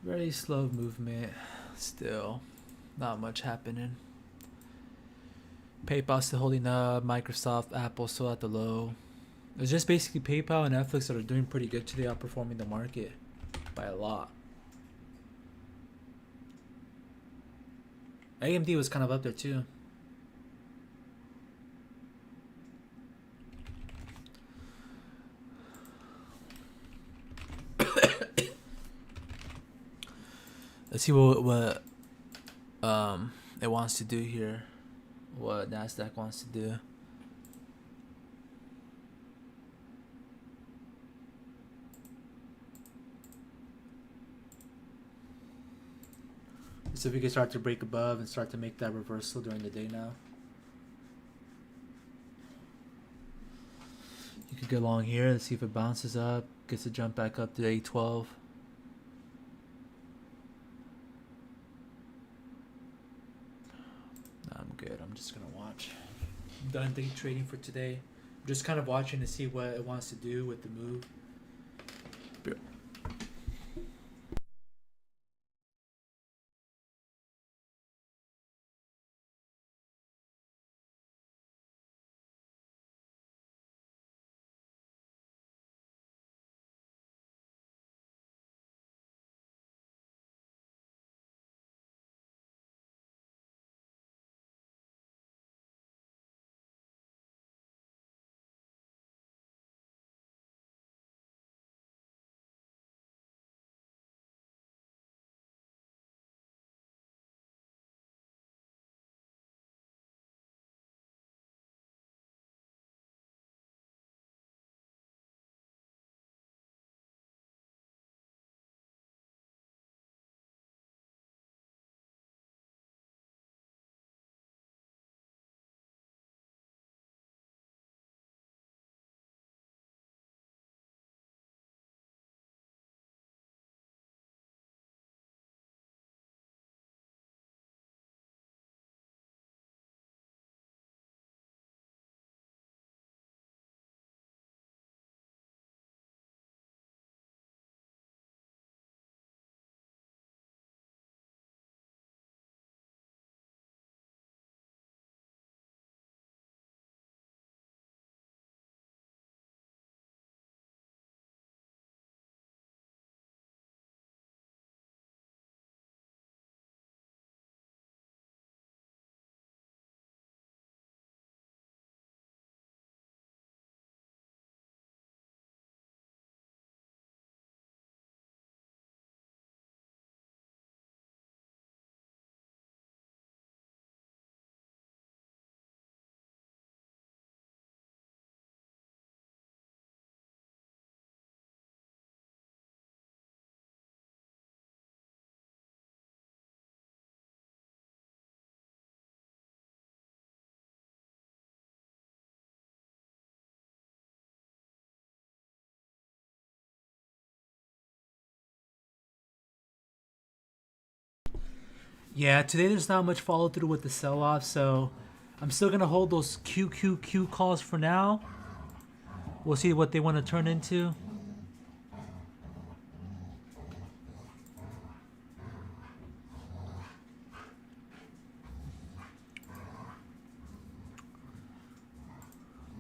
Very slow movement. Still, not much happening. PayPal still holding up. Microsoft, Apple still at the low. It's just basically PayPal and Netflix that are doing pretty good today, outperforming the market by a lot. AMD was kind of up there too. Let's see what it wants to do here. What Nasdaq wants to do. So if we can start to break above and start to make that reversal during the day now. You could go long here. Let's see if it bounces up, gets a jump back up to 812. I'm good. I'm just gonna watch. I'm done day trading for today. I'm just kind of watching to see what it wants to do with the move. Yeah, today there's not much follow through with the sell off, so I'm still gonna hold those QQQ calls for now. We'll see what they want to turn into.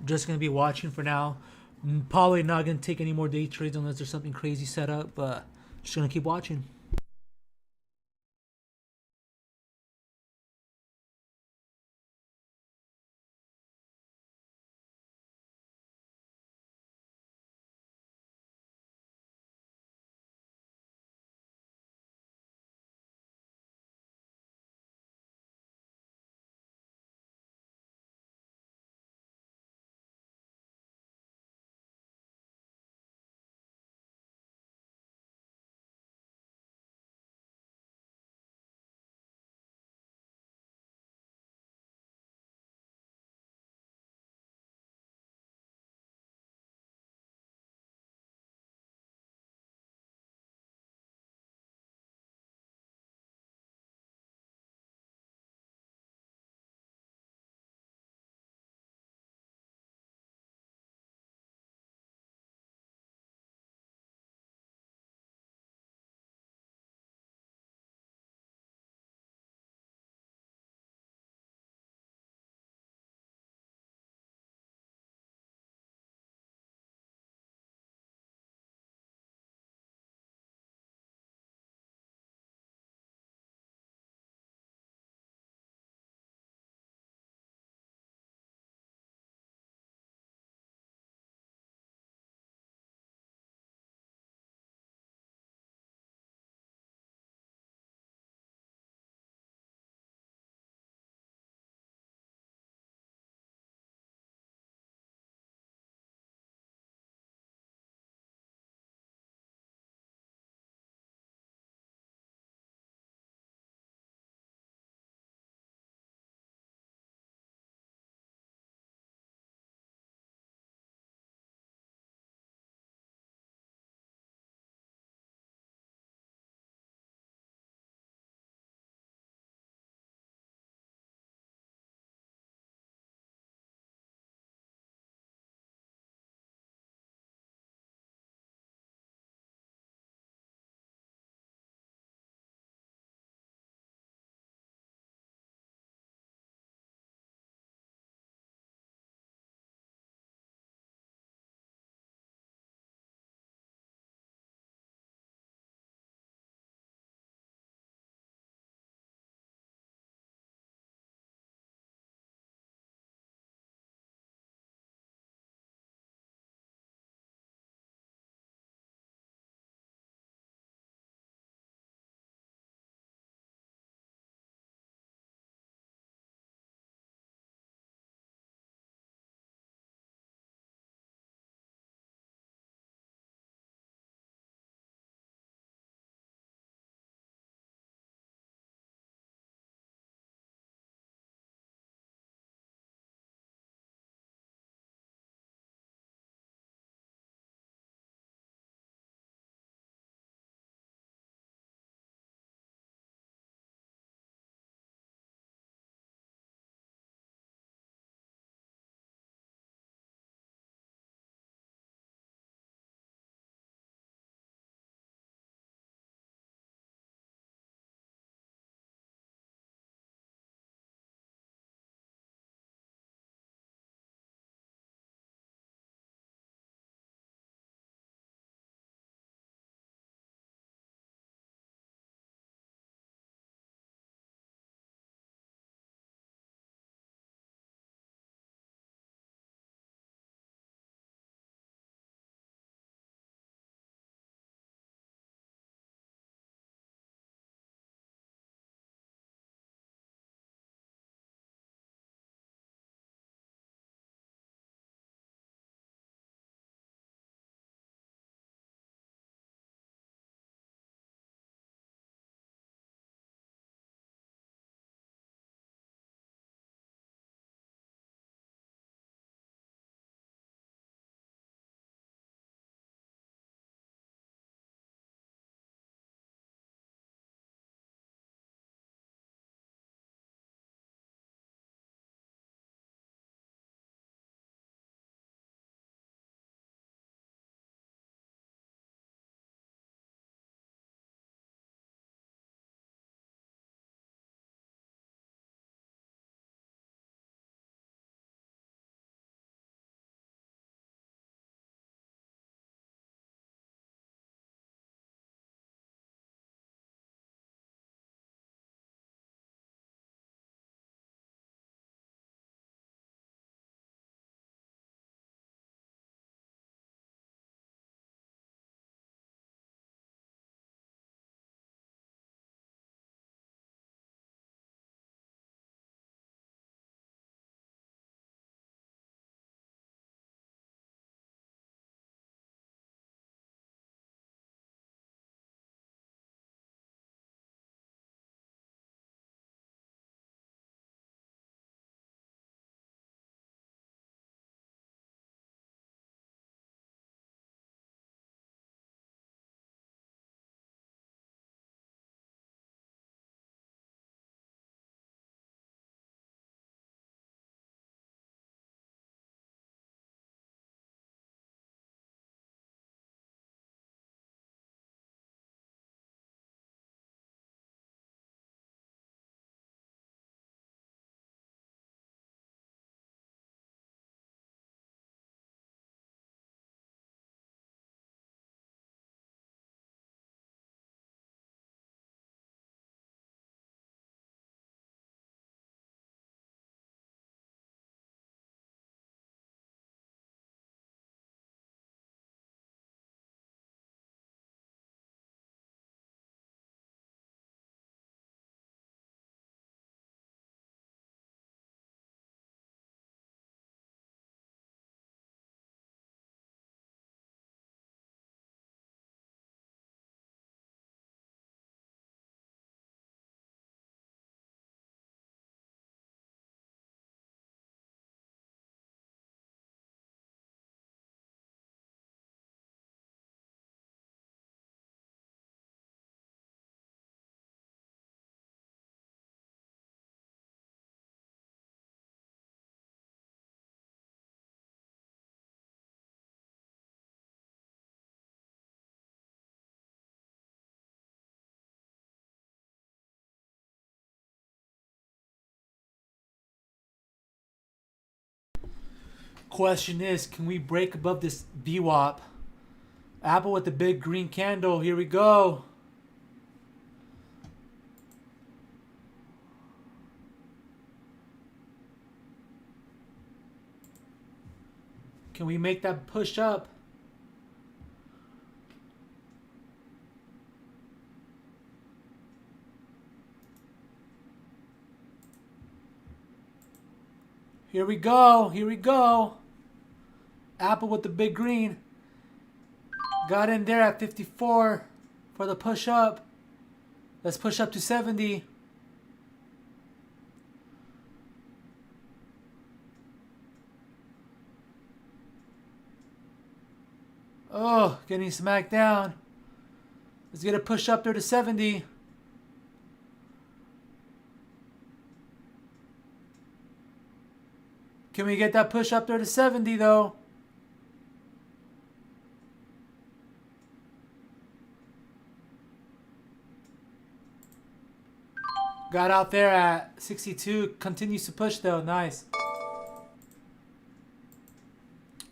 Just gonna be watching for now. Probably not gonna take any more day trades unless there's something crazy set up, but just gonna keep watching. Question is, can we break above this VWAP? Apple with the big green candle. Here we go. Can we make that push up? Here we go. Here we go. Apple with the big green. Got in there at 54 for the push up. Let's push up to 70. Oh, getting smacked down. Let's get a push up there to 70. Can we get that push up there to 70 though? Got out there at 62. Continues to push though. Nice.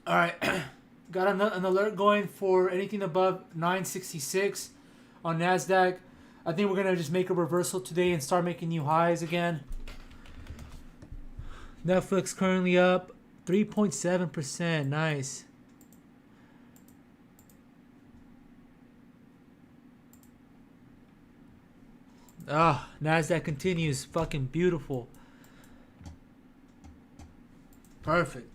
Alright. Got an alert going for anything above 966 on NASDAQ. I think we're going to just make a reversal today and start making new highs again. Netflix currently up 3.7%. Nice. Ah, NASDAQ continues. Fucking beautiful. Perfect.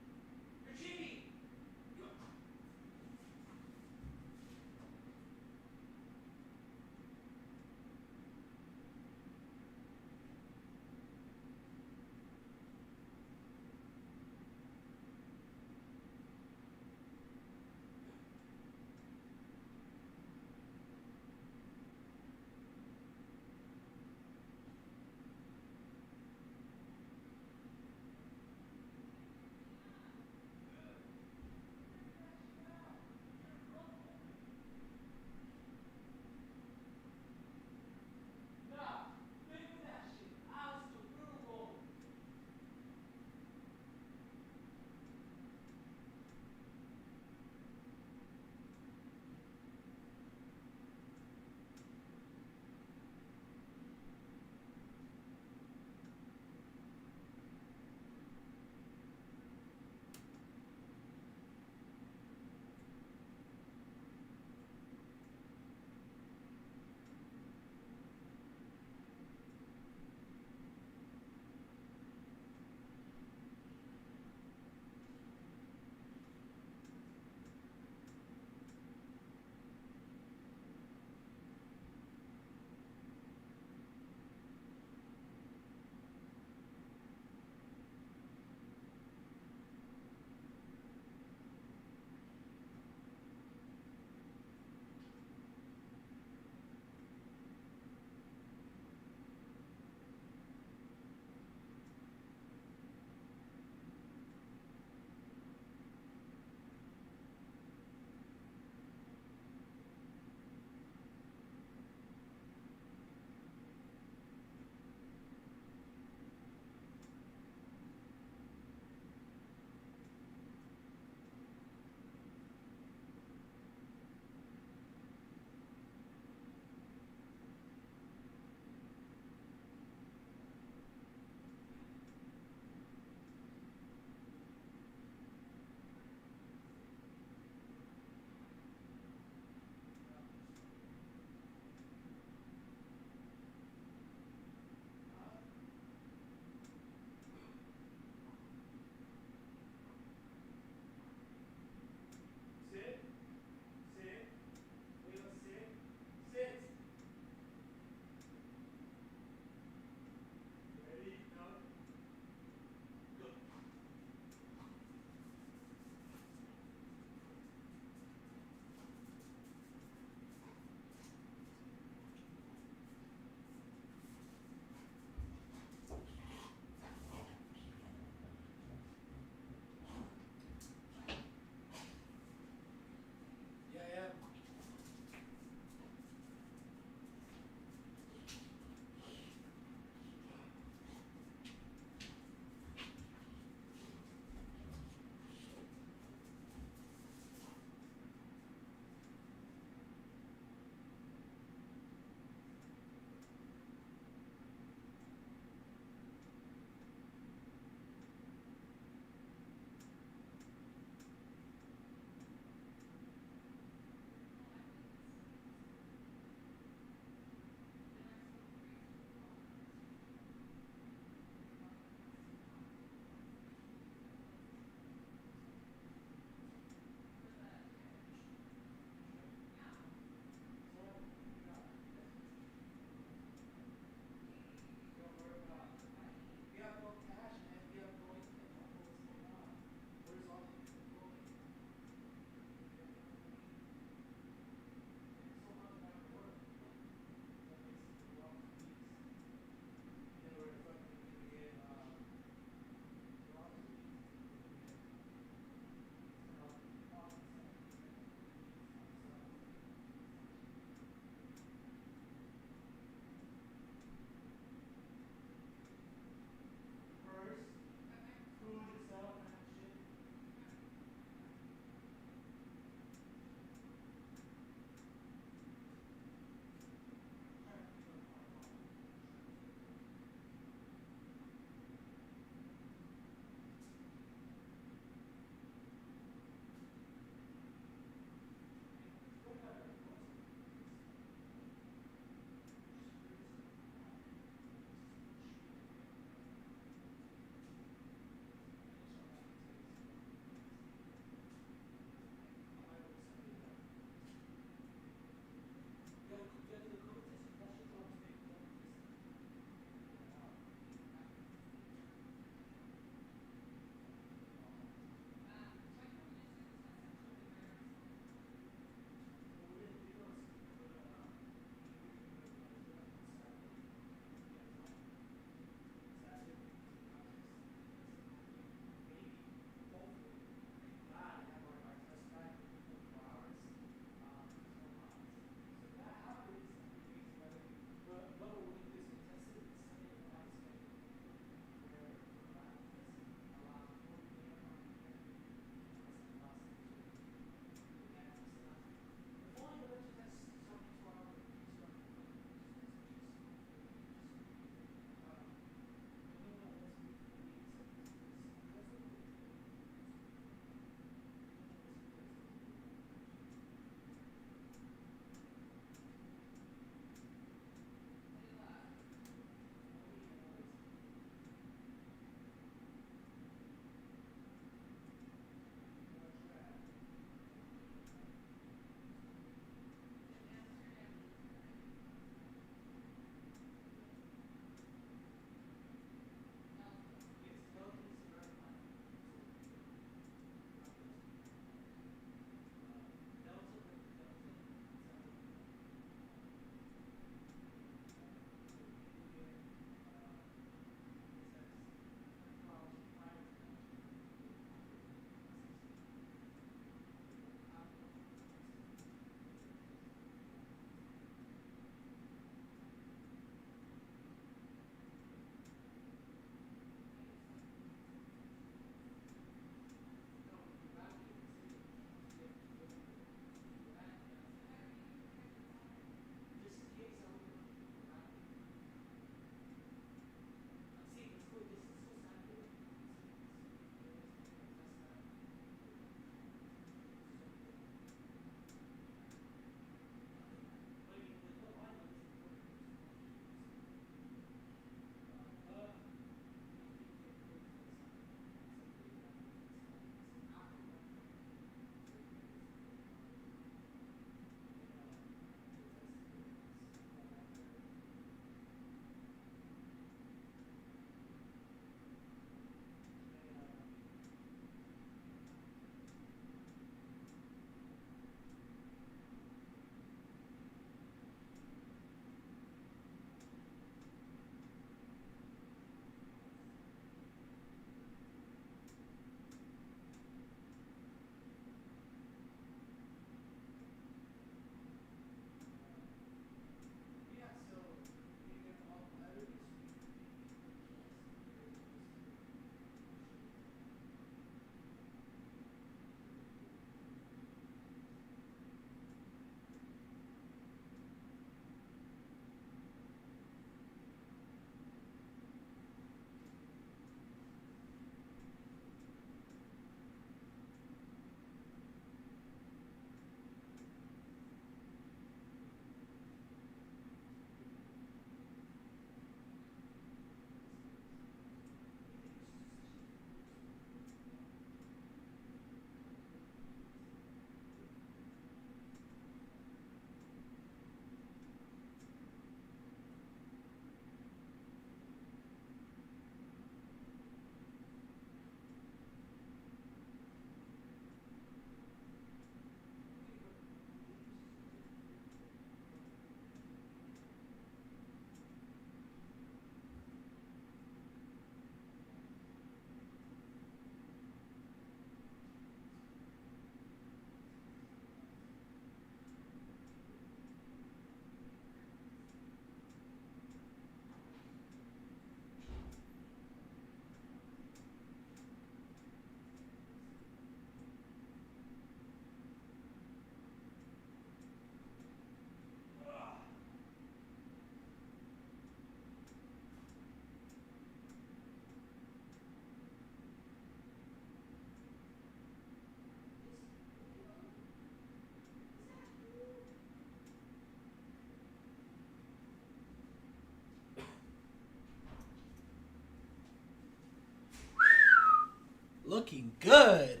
looking good.